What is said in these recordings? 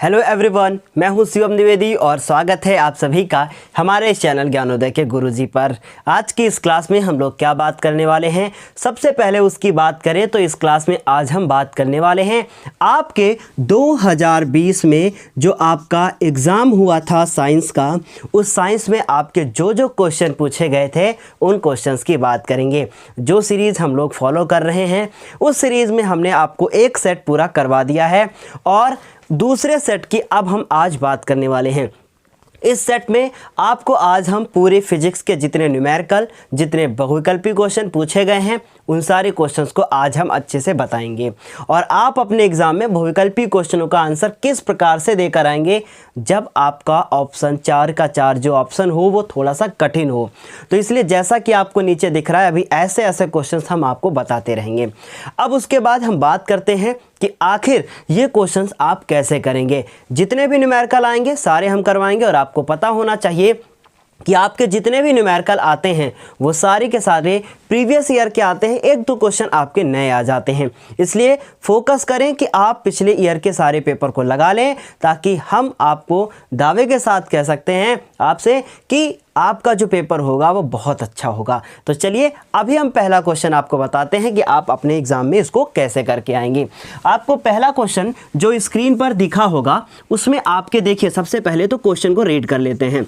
Hello everyone, मैं हूं शिवम द्विवेदी और स्वागत है आप सभी का हमारे इस चैनल ज्ञानोदय के गुरुजी पर। आज की इस क्लास में हम लोग क्या बात करने वाले हैं, सबसे पहले उसकी बात करें तो इस क्लास में आज हम बात करने वाले हैं आपके 2020 में जो आपका एग्ज़ाम हुआ था साइंस का, उस साइंस में आपके जो जो क्वेश्चन पूछे गए थे उन क्वेश्चंस की बात करेंगे। जो सीरीज़ हम लोग फॉलो कर रहे हैं उस सीरीज़ में हमने आपको एक सेट पूरा करवा दिया है और दूसरे सेट की अब हम आज बात करने वाले हैं। इस सेट में आपको आज हम पूरे फिजिक्स के जितने न्यूमेरिकल, जितने बहुविकल्पी क्वेश्चन पूछे गए हैं उन सारे क्वेश्चंस को आज हम अच्छे से बताएंगे और आप अपने एग्जाम में बहुविकल्पी क्वेश्चनों का आंसर किस प्रकार से देकर आएंगे जब आपका ऑप्शन 4 का 4 जो ऑप्शन हो वो थोड़ा सा कठिन हो। तो इसलिए जैसा कि आपको नीचे दिख रहा है अभी ऐसे ऐसे क्वेश्चंस हम आपको बताते रहेंगे। अब उसके बाद हम बात करते हैं कि आखिर ये क्वेश्चंस आप कैसे करेंगे। जितने भी न्यूमेरिकल आएंगे सारे हम करवाएंगे और आपको पता होना चाहिए कि आपके जितने भी न्यूमेरिकल आते हैं वो सारे के सारे प्रीवियस ईयर के आते हैं, एक दो क्वेश्चन आपके नए आ जाते हैं। इसलिए फोकस करें कि आप पिछले ईयर के सारे पेपर को लगा लें ताकि हम आपको दावे के साथ कह सकते हैं आपसे कि आपका जो पेपर होगा वो बहुत अच्छा होगा। तो चलिए अभी हम पहला क्वेश्चन आपको बताते हैं कि आप अपने एग्जाम में इसको कैसे करके आएंगे। आपको पहला क्वेश्चन जो स्क्रीन पर दिखा होगा उसमें आपके देखिए सबसे पहले तो क्वेश्चन को रीड कर लेते हैं।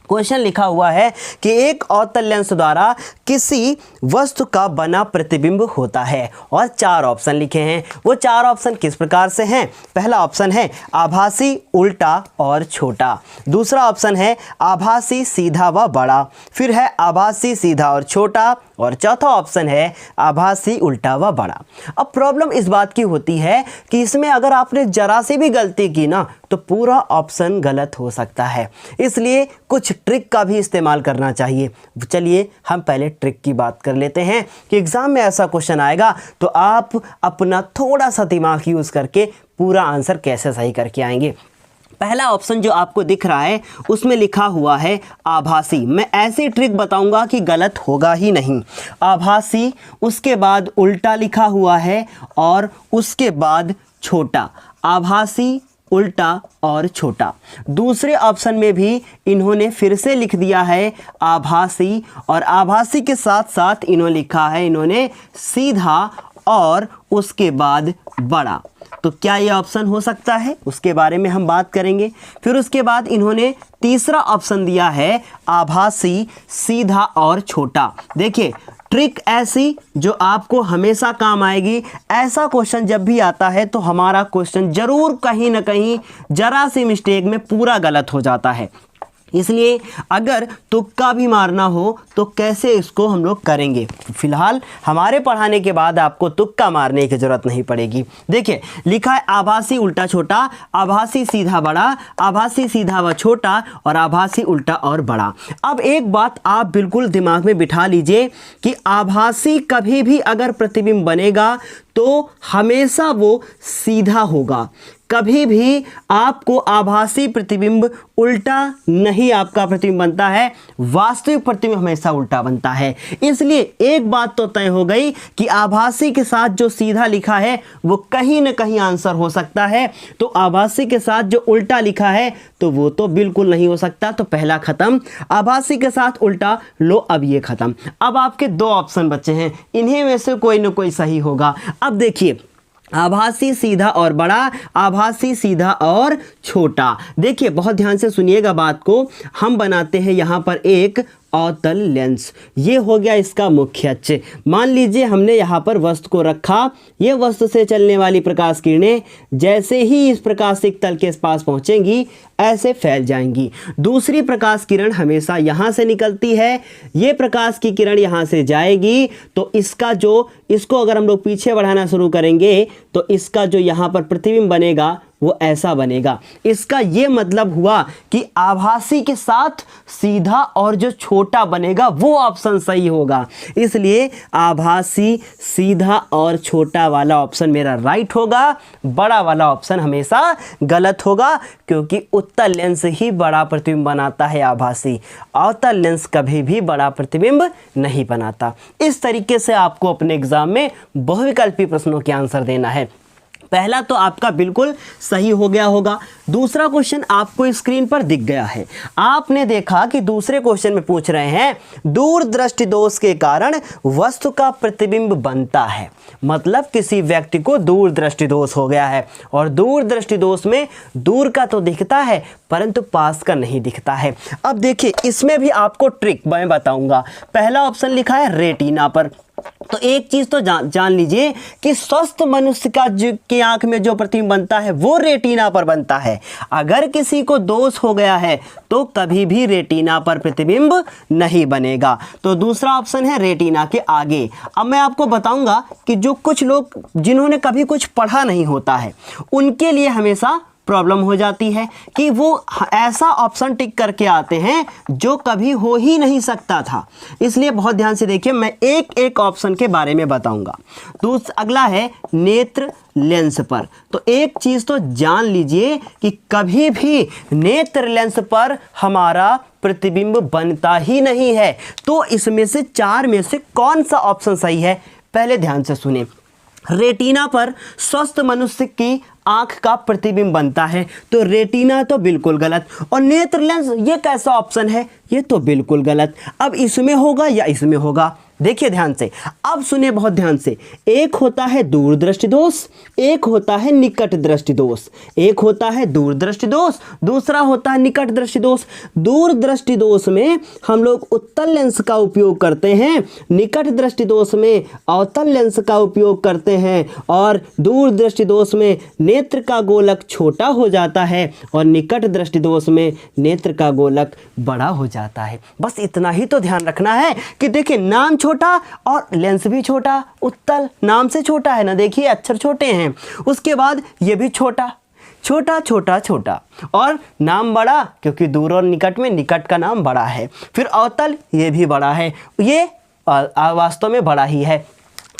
क्वेश्चन लिखा हुआ है कि एक अवतल लेंस द्वारा किसी वस्तु का बना प्रतिबिंब होता है और 4 ऑप्शन लिखे हैं। वो 4 ऑप्शन किस प्रकार से हैं? पहला ऑप्शन है आभासी, उल्टा और छोटा। दूसरा ऑप्शन है आभासी, सीधा व बड़ा। फिर है आभासी, सीधा और छोटा। और चौथा ऑप्शन है आभासी, उल्टा व बड़ा। अब प्रॉब्लम इस बात की होती है कि इसमें अगर आपने जरा सी भी गलती की ना तो पूरा ऑप्शन गलत हो सकता है, इसलिए कुछ ट्रिक का भी इस्तेमाल करना चाहिए। चलिए हम पहले ट्रिक की बात कर लेते हैं कि एग्जाम में ऐसा क्वेश्चन आएगा तो आप अपना थोड़ा सा दिमाग यूज़ करके पूरा आंसर कैसे सही करके आएंगे। पहला ऑप्शन जो आपको दिख रहा है उसमें लिखा हुआ है आभासी। मैं ऐसी ट्रिक बताऊंगा कि गलत होगा ही नहीं। आभासी, उसके बाद उल्टा लिखा हुआ है और उसके बाद छोटा। आभासी, उल्टा और छोटा। दूसरे ऑप्शन में भी इन्होंने फिर से लिख दिया है आभासी और आभासी के साथ साथ इन्होंने लिखा है इन्होंने सीधा और उसके बाद बड़ा। तो क्या ये ऑप्शन हो सकता है उसके बारे में हम बात करेंगे। फिर उसके बाद इन्होंने तीसरा ऑप्शन दिया है आभासी, सीधा और छोटा। देखिए ट्रिक ऐसी जो आपको हमेशा काम आएगी। ऐसा क्वेश्चन जब भी आता है तो हमारा क्वेश्चन जरूर कहीं ना कहीं जरा सी मिस्टेक में पूरा गलत हो जाता है। इसलिए अगर तुक्का भी मारना हो तो कैसे इसको हम लोग करेंगे। फिलहाल हमारे पढ़ाने के बाद आपको तुक्का मारने की ज़रूरत नहीं पड़ेगी। देखिए लिखा है आभासी, उल्टा छोटा, आभासी, सीधा बड़ा, आभासी, सीधा व छोटा और आभासी, उल्टा और बड़ा। अब एक बात आप बिल्कुल दिमाग में बिठा लीजिए कि आभासी कभी भी अगर प्रतिबिंब बनेगा तो हमेशा वो सीधा होगा। कभी भी आपको आभासी प्रतिबिंब उल्टा नहीं आपका प्रतिबिंब बनता है, वास्तविक प्रतिबिंब हमेशा उल्टा बनता है। इसलिए एक बात तो तय हो गई कि आभासी के साथ जो सीधा लिखा है वो कहीं ना कहीं आंसर हो सकता है, तो आभासी के साथ जो उल्टा लिखा है तो वो तो बिल्कुल नहीं हो सकता। तो पहला खत्म। आभासी के साथ उल्टा, लो अब ये खत्म। अब आपके 2 ऑप्शन बचे हैं, इन्हीं में से कोई ना कोई सही होगा। अब देखिए आभासी, सीधा और बड़ा, आभासी, सीधा और छोटा। देखिए बहुत ध्यान से सुनिएगा बात को। हम बनाते हैं यहाँ पर एक अवतल लेंस। ये हो गया इसका मुख्य अक्ष। मान लीजिए हमने यहाँ पर वस्तु को रखा। ये वस्तु से चलने वाली प्रकाश किरणें जैसे ही इस प्रकाशिक तल के पास पहुँचेंगी ऐसे फैल जाएंगी। दूसरी प्रकाश किरण हमेशा यहाँ से निकलती है। ये प्रकाश की किरण यहाँ से जाएगी तो इसको अगर हम लोग पीछे बढ़ाना शुरू करेंगे तो इसका जो यहाँ पर प्रतिबिंब बनेगा वो ऐसा बनेगा। इसका ये मतलब हुआ कि आभासी के साथ सीधा और जो छोटा बनेगा वो ऑप्शन सही होगा। इसलिए आभासी, सीधा और छोटा वाला ऑप्शन मेरा राइट होगा। बड़ा वाला ऑप्शन हमेशा गलत होगा क्योंकि उत्तल लेंस ही बड़ा प्रतिबिंब बनाता है। आभासी, अवतल लेंस कभी भी बड़ा प्रतिबिंब नहीं बनाता। इस तरीके से आपको अपने एग्जाम में बहुविकल्पी प्रश्नों के आंसर देना है। पहला तो आपका बिल्कुल सही हो गया होगा। दूसरा क्वेश्चन आपको स्क्रीन पर दिख गया है। आपने देखा कि दूसरे क्वेश्चन में पूछ रहे हैं दूरदृष्टि दोष के कारण वस्तु का प्रतिबिंब बनता है। मतलब किसी व्यक्ति को दूरदृष्टि दोष हो गया है और दूरदृष्टि दोष में दूर का तो दिखता है परंतु पास का नहीं दिखता है। अब देखिए इसमें भी आपको ट्रिक मैं बताऊंगा। पहला ऑप्शन लिखा है रेटिना पर, तो एक चीज तो जान लीजिए कि स्वस्थ मनुष्य का की आंख में जो प्रतिबिंब बनता है वो रेटिना पर बनता है। अगर किसी को दोष हो गया है तो कभी भी रेटिना पर प्रतिबिंब नहीं बनेगा। तो दूसरा ऑप्शन है रेटिना के आगे। अब मैं आपको बताऊंगा कि जो कुछ लोग जिन्होंने कभी कुछ पढ़ा नहीं होता है उनके लिए हमेशा प्रॉब्लम हो जाती है कि वो ऐसा ऑप्शन टिक करके आते हैं जो कभी हो ही नहीं सकता था। इसलिए बहुत ध्यान से देखिए, मैं एक एक ऑप्शन के बारे में बताऊंगा। अगला है नेत्र लेंस पर। तो एक चीज़ तो जान लीजिए कि कभी भी नेत्र लेंस पर हमारा प्रतिबिंब बनता ही नहीं है। तो इसमें से चार में से कौन सा ऑप्शन सही है, पहले ध्यान से सुने। रेटिना पर स्वस्थ मनुष्य की आंख का प्रतिबिंब बनता है, तो रेटिना तो बिल्कुल गलत। और नेत्र लेंस ये कैसा ऑप्शन है, ये तो बिल्कुल गलत। अब इसमें होगा या इसमें होगा, देखिए ध्यान से, अब सुनिए बहुत ध्यान से। एक होता है दूरदृष्टि दोष, एक होता है निकट दृष्टि दोष। एक होता है दूरदृष्टि दोष, दूसरा होता है निकट दृष्टि दोष। दूरदृष्टि दोष में हम लोग उत्तल लेंस का उपयोग करते हैं, निकट दृष्टि दोष में अवतल लेंस का उपयोग करते हैं, और दूरदृष्टि दोष में नेत्र का गोलक छोटा हो जाता है और निकट दृष्टि दोष में नेत्र का गोलक बड़ा हो जाता है। बस इतना ही तो ध्यान रखना है कि देखिए नाम छोटा और लेंस भी छोटा। उत्तल नाम से छोटा है ना, देखिए अक्षर छोटे हैं। उसके बाद ये भी छोटा छोटा छोटा छोटा, और नाम बड़ा क्योंकि दूर और निकट में निकट का नाम बड़ा है। फिर अवतल ये भी बड़ा है, ये वास्तव में बड़ा ही है।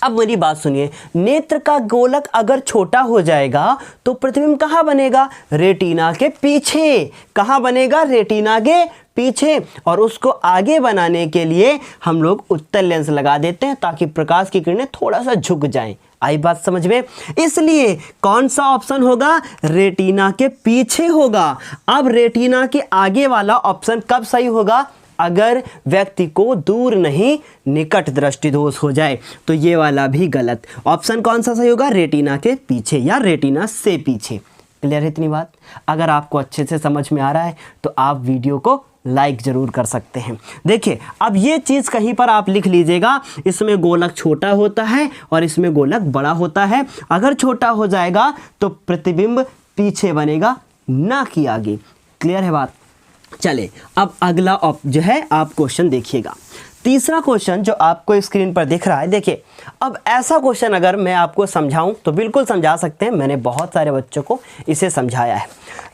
अब मेरी बात सुनिए, नेत्र का गोलक अगर छोटा हो जाएगा तो प्रतिबिंब कहाँ बनेगा, रेटिना के पीछे। कहाँ बनेगा, रेटिना के पीछे। और उसको आगे बनाने के लिए हम लोग उत्तल लेंस लगा देते हैं ताकि प्रकाश की किरणें थोड़ा सा झुक जाएं। आई बात समझ में। इसलिए कौन सा ऑप्शन होगा, रेटिना के पीछे होगा। अब रेटिना के आगे वाला ऑप्शन कब सही होगा, अगर व्यक्ति को दूर नहीं निकट दृष्टि दोष हो जाए, तो ये वाला भी गलत। ऑप्शन कौन सा सही होगा, रेटिना के पीछे या रेटिना से पीछे। क्लियर है इतनी बात। अगर आपको अच्छे से समझ में आ रहा है तो आप वीडियो को लाइक ज़रूर कर सकते हैं। देखिए अब ये चीज़ कहीं पर आप लिख लीजिएगा, इसमें गोलक छोटा होता है और इसमें गोलक बड़ा होता है। अगर छोटा हो जाएगा तो प्रतिबिंब पीछे बनेगा, ना कि आगे। क्लियर है बात। चले अब अगला जो है आप क्वेश्चन देखिएगा। तीसरा क्वेश्चन जो आपको स्क्रीन पर दिख रहा है, देखिए अब ऐसा क्वेश्चन अगर मैं आपको समझाऊं तो बिल्कुल समझा सकते हैं। मैंने बहुत सारे बच्चों को इसे समझाया है,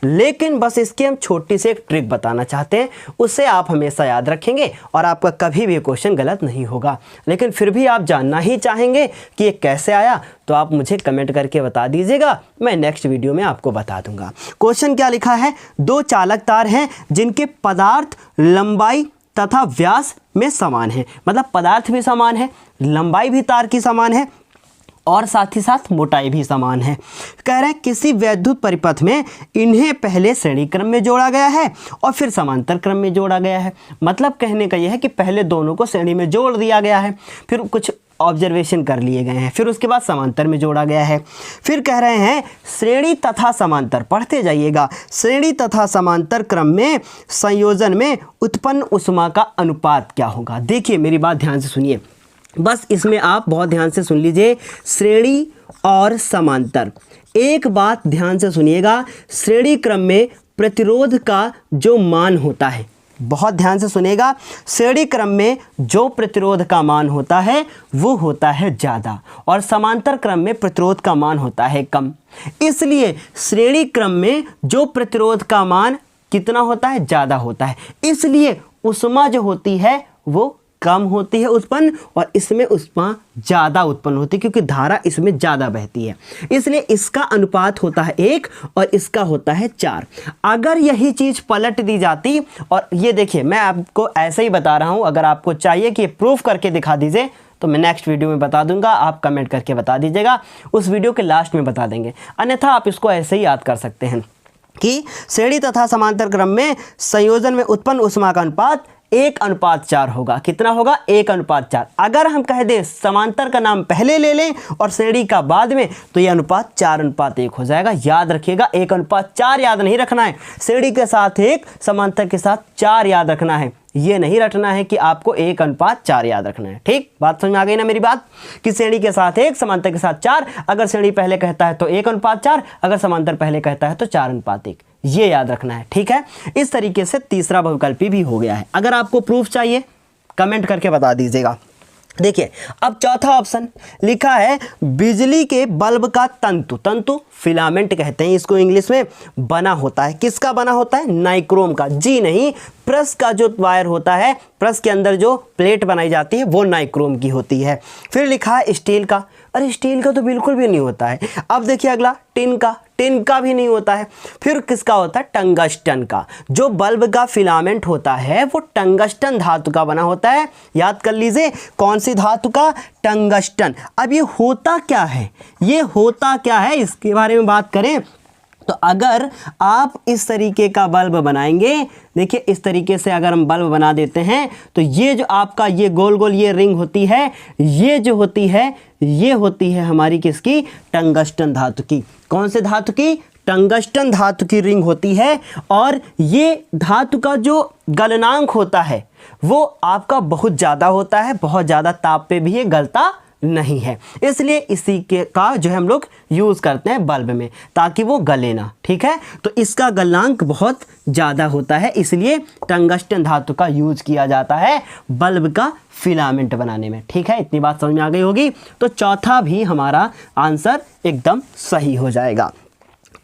लेकिन बस इसकी हम छोटी सी एक ट्रिक बताना चाहते हैं, उससे आप हमेशा याद रखेंगे और आपका कभी भी क्वेश्चन गलत नहीं होगा। लेकिन फिर भी आप जानना ही चाहेंगे कि ये कैसे आया, तो आप मुझे कमेंट करके बता दीजिएगा, मैं नेक्स्ट वीडियो में आपको बता दूंगा। क्वेश्चन क्या लिखा है, दो चालक तार हैं जिनके पदार्थ लंबाई तथा व्यास में समान है। मतलब पदार्थ भी समान है, लंबाई भी तार की समान है और साथ ही साथ मोटाई भी समान है। कह रहे हैं किसी वैद्युत परिपथ में इन्हें पहले श्रेणी क्रम में जोड़ा गया है और फिर समांतर क्रम में जोड़ा गया है। मतलब कहने का यह है कि पहले दोनों को श्रेणी में जोड़ दिया गया है, फिर कुछ ऑब्जर्वेशन कर लिए गए हैं, फिर उसके बाद समांतर में जोड़ा गया है। फिर कह रहे हैं श्रेणी तथा समांतर, पढ़ते जाइएगा, श्रेणी तथा समांतर क्रम में संयोजन में उत्पन्न ऊष्मा का अनुपात क्या होगा। देखिए मेरी बात ध्यान से सुनिए, बस इसमें आप बहुत ध्यान से सुन लीजिए, श्रेणी और समांतर। एक बात ध्यान से सुनिएगा, श्रेणी क्रम में प्रतिरोध का जो मान होता है, बहुत ध्यान से सुनिएगा, श्रेणी क्रम में जो प्रतिरोध का मान होता है वो होता है ज़्यादा और समांतर क्रम में प्रतिरोध का मान होता है कम। इसलिए श्रेणी क्रम में जो प्रतिरोध का मान कितना होता है, ज़्यादा होता है, इसलिए ऊष्मा जो होती है वो कम होती है उत्पन्न और इसमें ऊष्मा ज़्यादा उत्पन्न होती है क्योंकि धारा इसमें ज़्यादा बहती है। इसलिए इसका अनुपात होता है 1 और इसका होता है 4। अगर यही चीज़ पलट दी जाती, और ये देखिए मैं आपको ऐसे ही बता रहा हूँ, अगर आपको चाहिए कि प्रूफ करके दिखा दीजिए तो मैं नेक्स्ट वीडियो में बता दूंगा, आप कमेंट करके बता दीजिएगा, उस वीडियो के लास्ट में बता देंगे। अन्यथा आप इसको ऐसे ही याद कर सकते हैं कि श्रेणी तथा समांतर क्रम में संयोजन में उत्पन्न ऊष्मा का अनुपात 1:4 होगा। कितना होगा? 1:4। अगर हम कह दें समांतर का नाम पहले ले लें और श्रेणी का बाद में, तो ये अनुपात 4:1 हो जाएगा। याद रखिएगा, 1:4 याद नहीं रखना है, श्रेणी के साथ 1, समांतर के साथ 4 याद रखना है। ये नहीं रटना है कि आपको 1:4 याद रखना है। ठीक, बात समझ में आ गई ना मेरी बात, कि श्रेणी के साथ 1, समांतर के साथ 4। अगर श्रेणी पहले कहता है तो 1:4, अगर समांतर पहले कहता है तो 4:1, ये याद रखना है। ठीक है, इस तरीके से तीसरा बहुविकल्पी भी हो गया है। अगर आपको प्रूफ चाहिए कमेंट करके बता दीजिएगा। देखिए, अब चौथा ऑप्शन लिखा है बिजली के बल्ब का तंतु, तंतु फिलामेंट कहते हैं इसको इंग्लिश में, बना होता है। किसका बना होता है? नाइक्रोम का। जी नहीं, प्रेस का जो वायर होता है, प्रेस के अंदर जो प्लेट बनाई जाती है वो नाइक्रोम की होती है। फिर लिखा है स्टील का। अरे स्टील का तो बिल्कुल भी नहीं होता है। अब देखिए अगला, टिन का, टिन का भी नहीं होता है। फिर किसका होता है? टंगस्टन का। जो बल्ब का फिलामेंट होता है वो टंगस्टन धातु का बना होता है। याद कर लीजिए, कौन सी धातु का? टंगस्टन। अब ये होता क्या है, ये होता क्या है, इसके बारे में बात करें तो अगर आप इस तरीके का बल्ब बनाएंगे, देखिए इस तरीके से अगर हम बल्ब बना देते हैं तो ये जो आपका ये गोल गोल ये रिंग होती है, ये जो होती है ये होती है हमारी किसकी? टंगस्टन धातु की। कौन से धातु की? टंगस्टन धातु की रिंग होती है। और ये धातु का जो गलनांक होता है वो आपका बहुत ज़्यादा होता है, बहुत ज़्यादा ताप पे भी ये गलता नहीं है, इसलिए इसी के का जो है हम लोग यूज़ करते हैं बल्ब में ताकि वो गले ना। ठीक है, तो इसका गलनांक बहुत ज़्यादा होता है, इसलिए टंगस्टन धातु का यूज़ किया जाता है बल्ब का फिलामेंट बनाने में। ठीक है, इतनी बात समझ में आ गई होगी। तो चौथा भी हमारा आंसर एकदम सही हो जाएगा।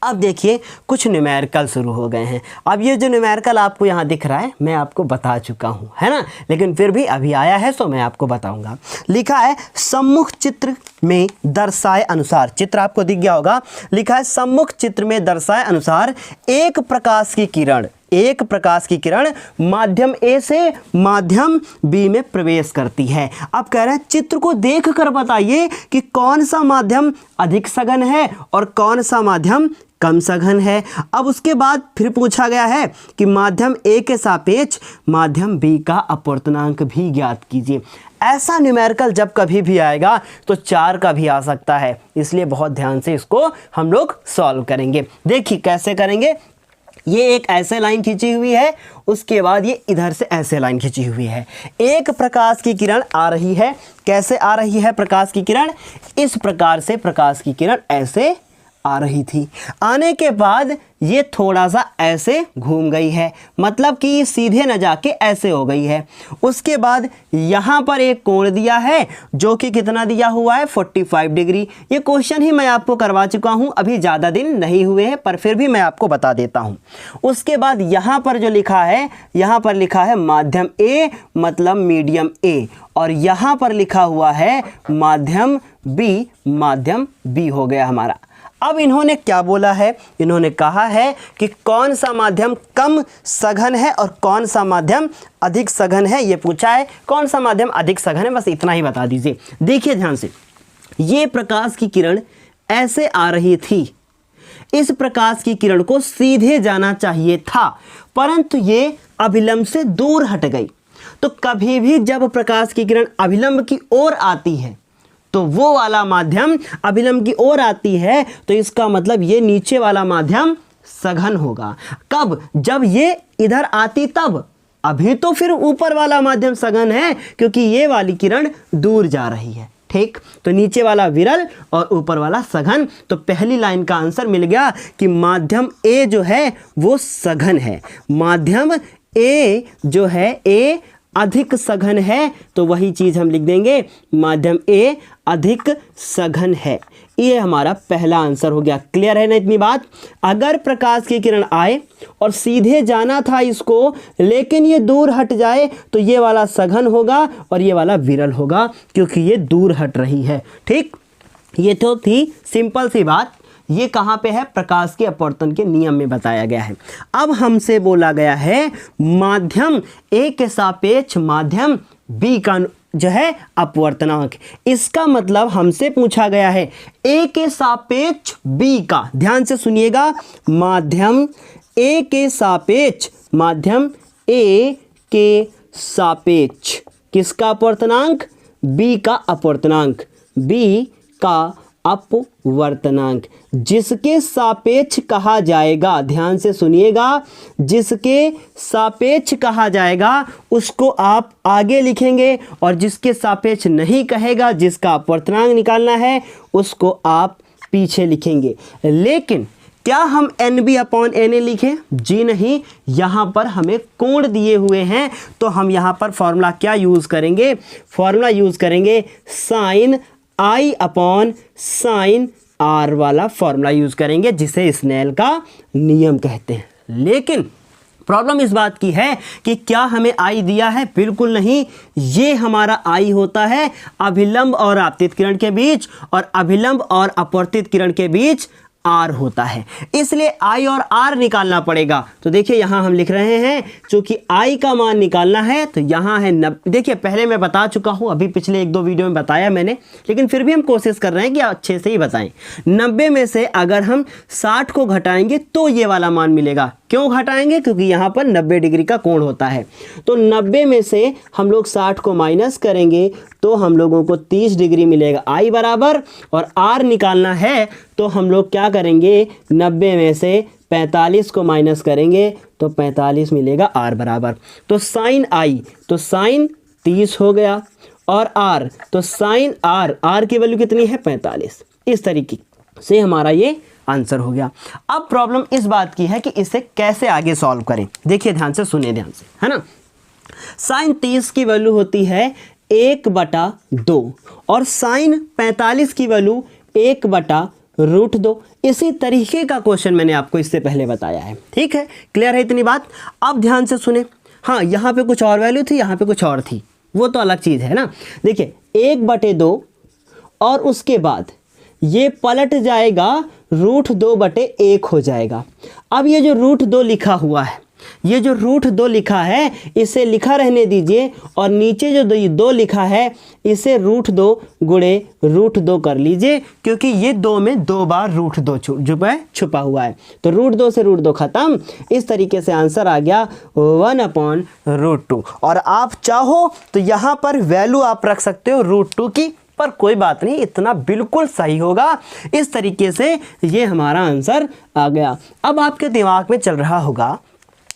अब देखिए कुछ न्यूमेरिकल शुरू हो गए हैं। अब ये जो न्यूमेरिकल आपको यहाँ दिख रहा है मैं आपको बता चुका हूँ, है ना, लेकिन फिर भी अभी आया है तो मैं आपको बताऊँगा। लिखा है सम्मुख चित्र में दर्शाए अनुसार, चित्र आपको दिख गया होगा, लिखा है सम्मुख चित्र में दर्शाए अनुसार एक प्रकाश की किरण माध्यम ए से माध्यम बी में प्रवेश करती है। अब कह रहे हैं चित्र को देखकर बताइए कि कौन सा माध्यम अधिक सघन है और कौन सा माध्यम कम सघन है। अब उसके बाद फिर पूछा गया है कि माध्यम ए के सापेक्ष माध्यम बी का अपवर्तनांक भी ज्ञात कीजिए। ऐसा न्यूमेरिकल जब कभी भी आएगा तो 4 का भी आ सकता है, इसलिए बहुत ध्यान से इसको हम लोग सॉल्व करेंगे। देखिए कैसे करेंगे, ये एक ऐसे लाइन खींची हुई है, उसके बाद ये इधर से ऐसे लाइन खींची हुई है। एक प्रकाश की किरण आ रही है, कैसे आ रही है प्रकाश की किरण? इस प्रकार से प्रकाश की किरण ऐसे आ रही थी। आने के बाद ये थोड़ा सा ऐसे घूम गई है, मतलब कि ये सीधे न जाके ऐसे हो गई है। उसके बाद यहाँ पर एक कोण दिया है जो कि कितना दिया हुआ है? 45 डिग्री। ये क्वेश्चन ही मैं आपको करवा चुका हूँ, अभी ज़्यादा दिन नहीं हुए हैं, पर फिर भी मैं आपको बता देता हूँ। उसके बाद यहाँ पर जो लिखा है, यहाँ पर लिखा है माध्यम ए मतलब मीडियम ए, और यहाँ पर लिखा हुआ है माध्यम बी हो गया हमारा। अब इन्होंने क्या बोला है? इन्होंने कहा है कि कौन सा माध्यम कम सघन है और कौन सा माध्यम अधिक सघन है, ये पूछा है। कौन सा माध्यम अधिक सघन है, बस इतना ही बता दीजिए। देखिए ध्यान से, ये प्रकाश की किरण ऐसे आ रही थी, इस प्रकाश की किरण को सीधे जाना चाहिए था, परंतु ये अभिलंब से दूर हट गई। तो कभी भी जब प्रकाश की किरण अभिलंब की ओर आती है तो वो वाला माध्यम अभिलंब की ओर आती है, तो इसका मतलब ये नीचे वाला माध्यम सघन होगा। कब? जब ये इधर आती तब। अभी तो फिर ऊपर वाला माध्यम सघन है क्योंकि ये वाली किरण दूर जा रही है। ठीक, तो नीचे वाला विरल और ऊपर वाला सघन। तो पहली लाइन का आंसर मिल गया कि माध्यम ए जो है वो सघन है, माध्यम ए जो है ए अधिक सघन है, तो वही चीज़ हम लिख देंगे, माध्यम ए अधिक सघन है। ये हमारा पहला आंसर हो गया। क्लियर है ना इतनी बात? अगर प्रकाश की किरण आए और सीधे जाना था इसको, लेकिन ये दूर हट जाए तो ये वाला सघन होगा और ये वाला विरल होगा क्योंकि ये दूर हट रही है। ठीक, ये तो थी सिंपल सी बात। ये कहाँ पे है? प्रकाश के अपवर्तन के नियम में बताया गया है। अब हमसे बोला गया है माध्यम ए के सापेक्ष माध्यम बी का जो है अपवर्तनांक। इसका मतलब हमसे पूछा गया है ए के सापेक्ष बी का, ध्यान से सुनिएगा, माध्यम ए के सापेक्ष, माध्यम ए के सापेक्ष किसका अपवर्तनांक, बी का अपवर्तनांक, बी का अपवर्तनांक, जिसके सापेक्ष कहा जाएगा, ध्यान से सुनिएगा, जिसके सापेक्ष कहा जाएगा उसको आप आगे लिखेंगे और जिसके सापेक्ष नहीं कहेगा, जिसका अपवर्तनांक निकालना है, उसको आप पीछे लिखेंगे। लेकिन क्या हम NB/NA लिखें? जी नहीं, यहाँ पर हमें कोण दिए हुए हैं तो हम यहाँ पर फॉर्मूला क्या यूज़ करेंगे, फॉर्मूला यूज़ करेंगे sin I/sin R वाला फॉर्मूला यूज़ करेंगे, जिसे स्नेल का नियम कहते हैं। लेकिन प्रॉब्लम इस बात की है कि क्या हमें I दिया है? बिल्कुल नहीं, ये हमारा I होता है अभिलंब और आपतित किरण के बीच, और अभिलंब और अपवर्तित किरण के बीच R होता है, इसलिए I और R निकालना पड़ेगा। तो देखिए यहाँ हम लिख रहे हैं, चूंकि I का मान निकालना है तो यहाँ है 90। देखिए पहले मैं बता चुका हूँ, अभी पिछले 1-2 वीडियो में बताया मैंने, लेकिन फिर भी हम कोशिश कर रहे हैं कि अच्छे से ही बताएं। 90 में से अगर हम 60 को घटाएंगे तो ये वाला मान मिलेगा। क्यों घटाएंगे? क्योंकि यहाँ पर 90 डिग्री का कोण होता है। तो 90 में से हम लोग 60 को माइनस करेंगे तो हम लोगों को 30 डिग्री मिलेगा I बराबर, और R निकालना है तो हम लोग क्या करेंगे, 90 में से 45 को माइनस करेंगे तो 45 मिलेगा R बराबर। तो साइन I, तो साइन 30 हो गया, और R तो साइन R की वैल्यू कितनी है? 45। इस तरीके से हमारा ये आंसर हो गया। अब प्रॉब्लम इस बात की है कि इसे कैसे आगे सॉल्व करें। देखिए ध्यान से सुनिए, ध्यान से, है ना। साइन 30 की वैल्यू होती है 1/2 और साइन 45 की वैल्यू 1/√2। इसी तरीके का क्वेश्चन मैंने आपको इससे पहले बताया है। ठीक है, क्लियर है इतनी बात? अब ध्यान से सुने। हाँ, यहाँ पे कुछ और वैल्यू थी, यहाँ पे कुछ और थी, वो तो अलग चीज़ है ना। देखिए 1/2 और उसके बाद ये पलट जाएगा √2/1 हो जाएगा। अब ये जो √2 लिखा हुआ है, ये जो √2 लिखा है इसे लिखा रहने दीजिए, और नीचे जो 2 लिखा है इसे √2 गुणे √2 कर लीजिए, क्योंकि ये 2 में 2 बार √2 छुपा हुआ है। तो √2 से √2 खत्म। इस तरीके से आंसर आ गया 1/√2। और आप चाहो तो यहाँ पर वैल्यू आप रख सकते हो √2 की, पर कोई बात नहीं, इतना बिल्कुल सही होगा। इस तरीके से ये हमारा आंसर आ गया। अब आपके दिमाग में चल रहा होगा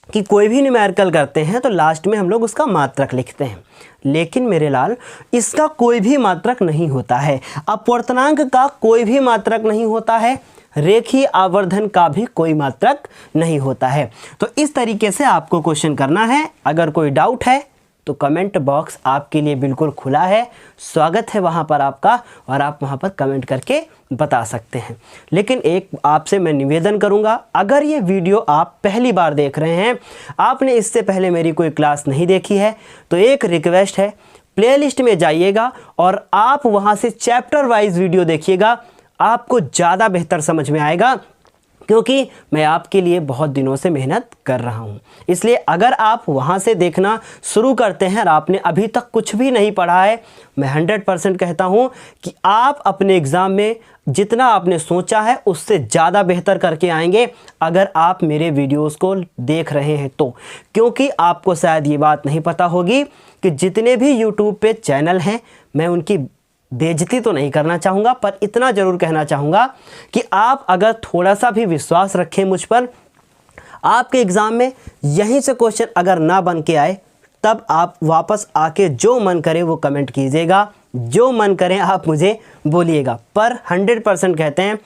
कि कोई भी न्यूमेरिकल करते हैं तो लास्ट में हम लोग उसका मात्रक लिखते हैं, लेकिन मेरे लाल इसका कोई भी मात्रक नहीं होता है। अपवर्तनांक का कोई भी मात्रक नहीं होता है, रेखीय आवर्धन का भी कोई मात्रक नहीं होता है। तो इस तरीके से आपको क्वेश्चन करना है। अगर कोई डाउट है तो कमेंट बॉक्स आपके लिए बिल्कुल खुला है, स्वागत है वहाँ पर आपका, और आप वहाँ पर कमेंट करके बता सकते हैं। लेकिन एक आपसे मैं निवेदन करूँगा, अगर ये वीडियो आप पहली बार देख रहे हैं, आपने इससे पहले मेरी कोई क्लास नहीं देखी है, तो एक रिक्वेस्ट है, प्लेलिस्ट में जाइएगा और आप वहाँ से चैप्टर वाइज वीडियो देखिएगा, आपको ज़्यादा बेहतर समझ में आएगा, क्योंकि मैं आपके लिए बहुत दिनों से मेहनत कर रहा हूं। इसलिए अगर आप वहां से देखना शुरू करते हैं और आपने अभी तक कुछ भी नहीं पढ़ा है, मैं 100% कहता हूं कि आप अपने एग्ज़ाम में जितना आपने सोचा है उससे ज़्यादा बेहतर करके आएंगे, अगर आप मेरे वीडियोस को देख रहे हैं तो। क्योंकि आपको शायद ये बात नहीं पता होगी कि जितने भी यूट्यूब पे चैनल हैं, मैं उनकी बेइज्जती तो नहीं करना चाहूँगा, पर इतना ज़रूर कहना चाहूँगा कि आप अगर थोड़ा सा भी विश्वास रखें मुझ पर, आपके एग्ज़ाम में यहीं से क्वेश्चन अगर ना बन के आए, तब आप वापस आके जो मन करे वो कमेंट कीजिएगा, जो मन करे आप मुझे बोलिएगा। पर 100% कहते हैं,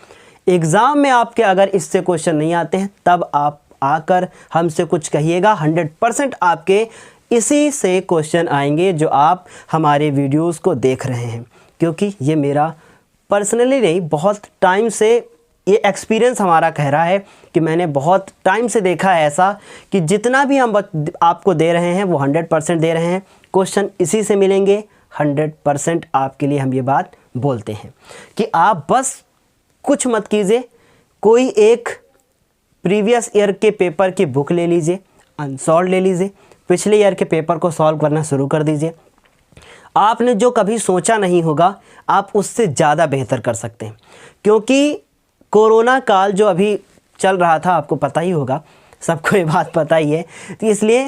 एग्ज़ाम में आपके अगर इससे क्वेश्चन नहीं आते हैं तब आप आकर हमसे कुछ कहिएगा, 100% आपके इसी से क्वेश्चन आएंगे जो आप हमारे वीडियोज़ को देख रहे हैं। क्योंकि ये मेरा पर्सनली नहीं, बहुत टाइम से ये एक्सपीरियंस हमारा कह रहा है कि मैंने बहुत टाइम से देखा है ऐसा कि जितना भी हम आपको दे रहे हैं वो 100% दे रहे हैं, क्वेश्चन इसी से मिलेंगे। 100% आपके लिए हम ये बात बोलते हैं कि आप बस कुछ मत कीजिए, कोई एक प्रीवियस ईयर के पेपर की बुक ले लीजिए, अनसॉल्व ले लीजिए, पिछले ईयर के पेपर को सॉल्व करना शुरू कर दीजिए। आपने जो कभी सोचा नहीं होगा आप उससे ज़्यादा बेहतर कर सकते हैं। क्योंकि कोरोना काल जो अभी चल रहा था आपको पता ही होगा, सबको ये बात पता ही है, तो इसलिए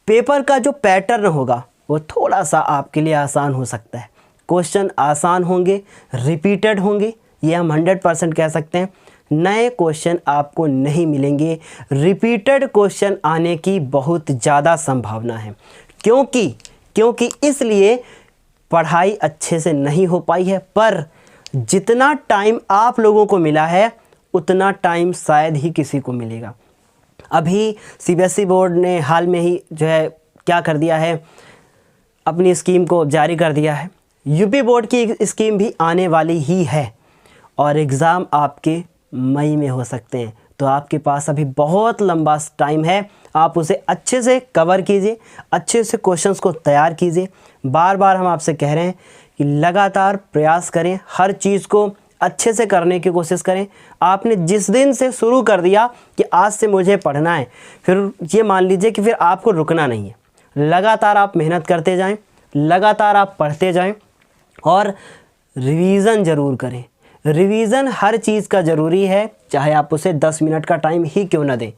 पेपर का जो पैटर्न होगा वो थोड़ा सा आपके लिए आसान हो सकता है। क्वेश्चन आसान होंगे, रिपीटेड होंगे, ये हम 100% कह सकते हैं। नए क्वेश्चन आपको नहीं मिलेंगे, रिपीटेड क्वेश्चन आने की बहुत ज़्यादा संभावना है। क्योंकि इसलिए पढ़ाई अच्छे से नहीं हो पाई है, पर जितना टाइम आप लोगों को मिला है उतना टाइम शायद ही किसी को मिलेगा। अभी सीबीएसई बोर्ड ने हाल में ही जो है क्या कर दिया है, अपनी स्कीम को जारी कर दिया है। यूपी बोर्ड की स्कीम भी आने वाली ही है और एग्ज़ाम आपके मई में हो सकते हैं। तो आपके पास अभी बहुत लंबा टाइम है, आप उसे अच्छे से कवर कीजिए, अच्छे से क्वेश्चंस को तैयार कीजिए। बार बार हम आपसे कह रहे हैं कि लगातार प्रयास करें, हर चीज़ को अच्छे से करने की कोशिश करें। आपने जिस दिन से शुरू कर दिया कि आज से मुझे पढ़ना है, फिर ये मान लीजिए कि फिर आपको रुकना नहीं है। लगातार आप मेहनत करते जाएं, लगातार आप पढ़ते जाएं और रिवीज़न ज़रूर करें। रिवीज़न हर चीज़ का ज़रूरी है, चाहे आप उसे 10 मिनट का टाइम ही क्यों ना दें।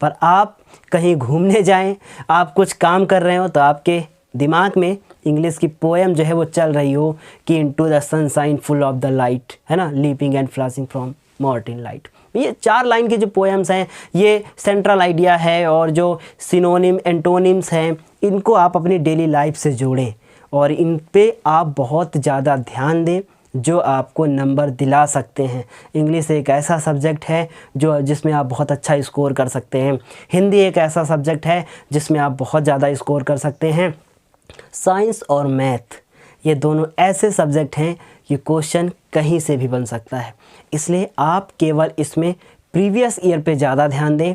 पर आप कहीं घूमने जाएं, आप कुछ काम कर रहे हो तो आपके दिमाग में इंग्लिश की पोएम जो है वो चल रही हो कि into the sunshine full of the light, है ना, leaping and flashing from Morton light. ये 4 लाइन के जो पोएम्स हैं ये सेंट्रल आइडिया है, और जो सिनोनिम एंटोनिम्स हैं इनको आप अपनी डेली लाइफ से जोड़ें और इन पे आप बहुत ज़्यादा ध्यान दें जो आपको नंबर दिला सकते हैं। इंग्लिश एक ऐसा सब्जेक्ट है जिसमें आप बहुत अच्छा स्कोर कर सकते हैं। हिंदी एक ऐसा सब्जेक्ट है जिसमें आप बहुत ज़्यादा स्कोर कर सकते हैं। साइंस और मैथ ये दोनों ऐसे सब्जेक्ट हैं कि क्वेश्चन कहीं से भी बन सकता है, इसलिए आप केवल इसमें प्रीवियस ईयर पे ज़्यादा ध्यान दें।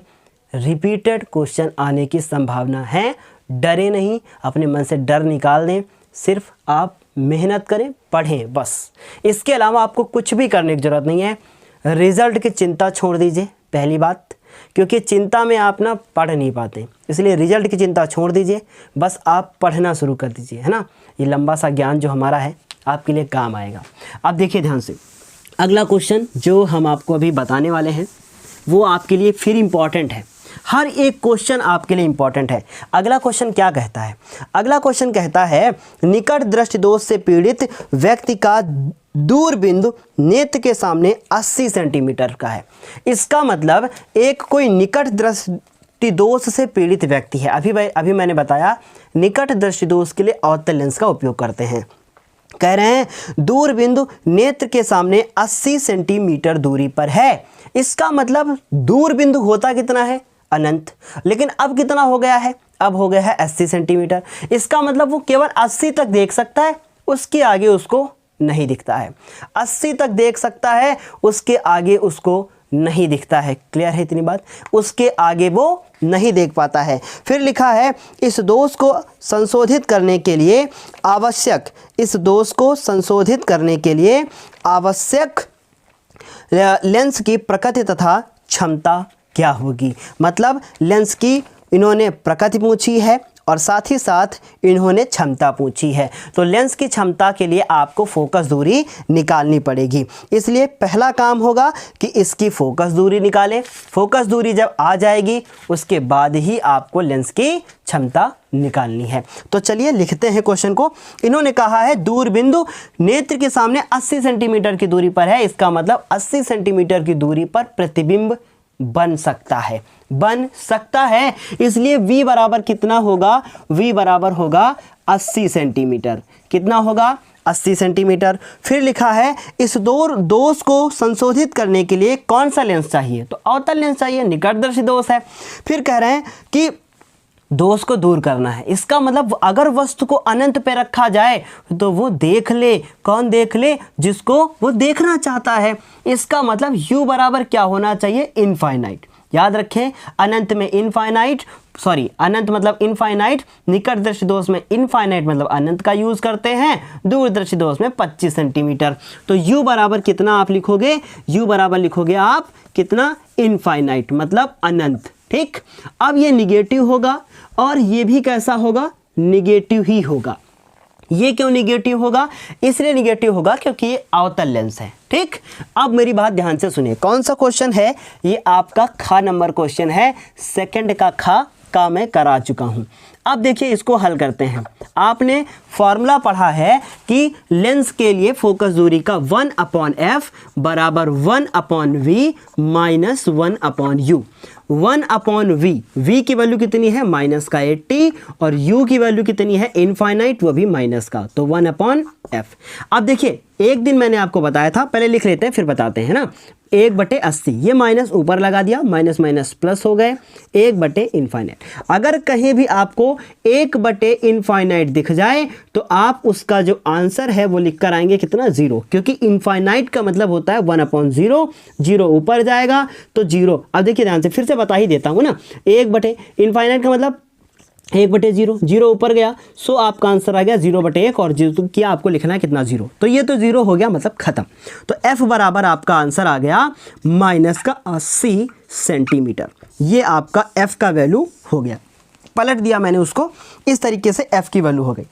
रिपीटेड क्वेश्चन आने की संभावना है, डरे नहीं, अपने मन से डर निकाल दें, सिर्फ आप मेहनत करें, पढ़ें बस। इसके अलावा आपको कुछ भी करने की ज़रूरत नहीं है। रिज़ल्ट की चिंता छोड़ दीजिए पहली बात, क्योंकि चिंता में आप ना पढ़ नहीं पाते, इसलिए रिज़ल्ट की चिंता छोड़ दीजिए, बस आप पढ़ना शुरू कर दीजिए, है ना। ये लंबा सा ज्ञान जो हमारा है आपके लिए काम आएगा। अब देखिए ध्यान से, अगला क्वेश्चन जो हम आपको अभी बताने वाले हैं वो आपके लिए फिर इम्पॉर्टेंट है। हर एक क्वेश्चन आपके लिए इम्पॉर्टेंट है। अगला क्वेश्चन क्या कहता है? अगला क्वेश्चन कहता है निकट दृष्टि दोष से पीड़ित व्यक्ति का दूर बिंदु नेत्र के सामने 80 सेंटीमीटर का है। इसका मतलब एक कोई निकट दृष्टि दोष से पीड़ित व्यक्ति है। अभी मैंने बताया निकट दृष्टि दोष के लिए अवतल लेंस का उपयोग करते हैं। कह रहे हैं दूर बिंदु नेत्र के सामने 80 सेंटीमीटर दूरी पर है। इसका मतलब दूर बिंदु होता कितना है? अनंत। लेकिन अब कितना हो गया है? अब हो गया है 80 सेंटीमीटर। इसका मतलब वो केवल 80 तक देख सकता है, उसके आगे उसको नहीं दिखता है। 80 तक देख सकता है, उसके आगे उसको नहीं दिखता है। क्लियर है इतनी बात? उसके आगे वो नहीं देख पाता है। फिर लिखा है इस दोष को संशोधित करने के लिए आवश्यक, इस दोष को संशोधित करने के लिए आवश्यक लेंस की प्रकृति तथा क्षमता क्या होगी। मतलब लेंस की इन्होंने प्रकृति पूछी है और साथ ही साथ इन्होंने क्षमता पूछी है। तो लेंस की क्षमता के लिए आपको फोकस दूरी निकालनी पड़ेगी। इसलिए पहला काम होगा कि इसकी फोकस दूरी निकालें। फोकस दूरी जब आ जाएगी उसके बाद ही आपको लेंस की क्षमता निकालनी है। तो चलिए लिखते हैं क्वेश्चन को। इन्होंने कहा है दूर बिंदु नेत्र के सामने 80 सेंटीमीटर की दूरी पर है। इसका मतलब 80 सेंटीमीटर की दूरी पर प्रतिबिंब बन सकता है, बन सकता है। इसलिए v बराबर कितना होगा? v बराबर होगा 80 सेंटीमीटर। कितना होगा? 80 सेंटीमीटर। फिर लिखा है इस दोष को संशोधित करने के लिए कौन सा लेंस चाहिए? तो अवतल लेंस चाहिए, निकटदर्शी दोष है। फिर कह रहे हैं कि दोष को दूर करना है। इसका मतलब अगर वस्तु को अनंत पे रखा जाए तो वो देख ले। कौन देख ले? जिसको वो देखना चाहता है। इसका मतलब u बराबर क्या होना चाहिए? इनफाइनाइट। याद रखें, अनंत में इनफाइनाइट, अनंत मतलब इनफाइनाइट, निकटदर्शी दोष में इनफाइनाइट मतलब अनंत का यूज करते हैं, दूरदर्शी दोष में 25 सेंटीमीटर। तो u बराबर कितना आप लिखोगे? u बराबर लिखोगे आप कितना? इनफाइनाइट मतलब अनंत। ठीक, अब ये निगेटिव होगा और ये भी कैसा होगा? निगेटिव ही होगा। ये क्यों निगेटिव होगा? इसलिए निगेटिव होगा क्योंकि ये अवतल लेंस है। ठीक, अब मेरी बात ध्यान से सुनिए। कौन सा क्वेश्चन है ये? आपका ख नंबर क्वेश्चन है, सेकंड का ख का मैं करा चुका हूं। अब देखिए इसको हल करते हैं। आपने फॉर्मूला पढ़ा है कि लेंस के लिए फोकस दूरी का 1/f बराबर 1/v minus 1/u। 1/v, v की वैल्यू कितनी है? माइनस का 80, और u की वैल्यू कितनी है? इनफाइनाइट, वो भी माइनस का, तो 1/f। अब देखिए एक दिन मैंने आपको बताया था, पहले लिख लेते हैं फिर बताते हैं ना। 1/80, ये माइनस ऊपर लगा दिया, माइनस माइनस प्लस हो गए, 1/इनफाइनाइट। अगर कहीं भी आपको 1/इनफाइनाइट दिख जाए तो आप उसका जो आंसर है वो लिख कर आएंगे कितना? 0, क्योंकि इनफाइनाइट का मतलब होता है 1/0, 0 ऊपर जाएगा तो 0। अब देखिए ध्यान से फिर से बता ही देता हूँ ना, 1/इनफाइनाइट का मतलब 1/0, 0 ऊपर गया, सो आपका आंसर आ गया 0/1, और जो किया आपको लिखना है कितना? 0। तो ये तो 0 हो गया, मतलब खत्म। तो f बराबर आपका आंसर आ गया माइनस का 80 सेंटीमीटर। ये आपका f का वैल्यू हो गया। पलट दिया मैंने उसको, इस तरीके से f की वैल्यू हो गई।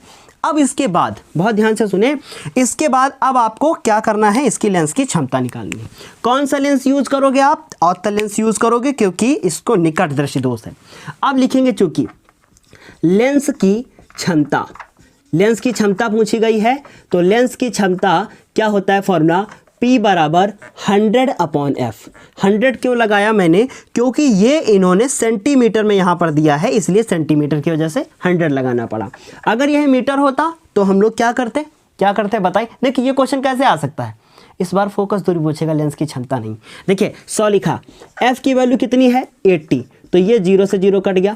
अब इसके बाद बहुत ध्यान से सुने, इसके बाद अब आपको क्या करना है? इसकी लेंस की क्षमता निकालनी है। कौन सा लेंस यूज करोगे आप? अवतल लेंस यूज करोगे, क्योंकि इसको निकट दृष्टि दोष है। अब लिखेंगे चूंकि लेंस की क्षमता, लेंस की क्षमता पूछी गई है, तो लेंस की क्षमता क्या होता है? फॉर्मूला P बराबर 100/f। 100 क्यों लगाया मैंने? क्योंकि ये इन्होंने सेंटीमीटर में यहाँ पर दिया है, इसलिए सेंटीमीटर की वजह से 100 लगाना पड़ा। अगर यह मीटर होता तो हम लोग क्या करते बताइए। देखिए ये क्वेश्चन कैसे आ सकता है? इस बार फोकस दूरी पूछेगा, लेंस की क्षमता नहीं। देखिए 100 लिखा, f की वैल्यू कितनी है? 80, तो ये 0 से 0 कट गया।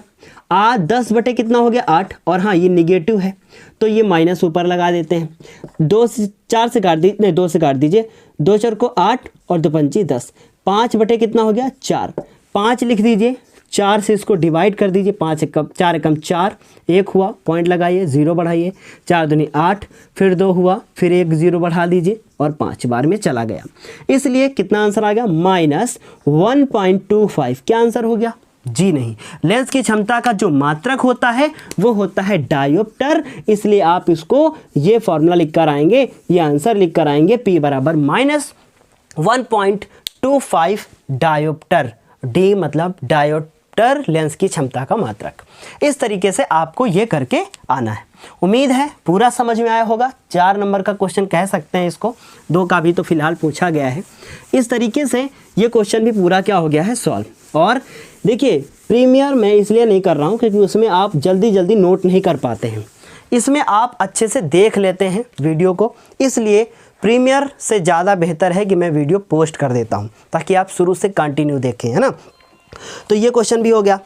10 कितना हो गया? 8, और हाँ ये निगेटिव है तो ये माइनस ऊपर लगा देते हैं। 2 से 4 से काट दीजिए, नहीं 2 से काट दीजिए, 2 4 को 8 और 2 5 10। 5 कितना हो गया? 4। 5 लिख दीजिए, 4 से इसको डिवाइड कर दीजिए, 5 एकम 4 एकम 4, 1 हुआ, पॉइंट लगाइए, 0 बढ़ाइए, 4 दूनी 8, फिर 2 हुआ, फिर 1 0 बढ़ा दीजिए, और 5 बार में चला गया। इसलिए कितना आंसर आ गया? माइनस 1.25। क्या आंसर हो गया? जी नहीं। लेंस की क्षमता का जो मात्रक होता है वो होता है डायोप्टर, इसलिए आप इसको ये फॉर्मूला लिख कर आएंगे, ये आंसर लिख कर आएंगे, P बराबर माइनस 1.25 डायोप्टर। डी मतलब डायोप्टर, लेंस की क्षमता का मात्रक। इस तरीके से आपको ये करके आना है। उम्मीद है पूरा समझ में आया होगा। 4 नंबर का क्वेश्चन कह सकते हैं इसको, 2 का भी तो फिलहाल पूछा गया है। इस तरीके से ये क्वेश्चन भी पूरा क्या हो गया है? सॉल्व। और देखिए प्रीमियर मैं इसलिए नहीं कर रहा हूँ क्योंकि उसमें आप जल्दी जल्दी नोट नहीं कर पाते हैं, इसमें आप अच्छे से देख लेते हैं वीडियो को, इसलिए प्रीमियर से ज़्यादा बेहतर है कि मैं वीडियो पोस्ट कर देता हूँ ताकि आप शुरू से कंटिन्यू देखें, है ना। तो ये क्वेश्चन भी हो गया।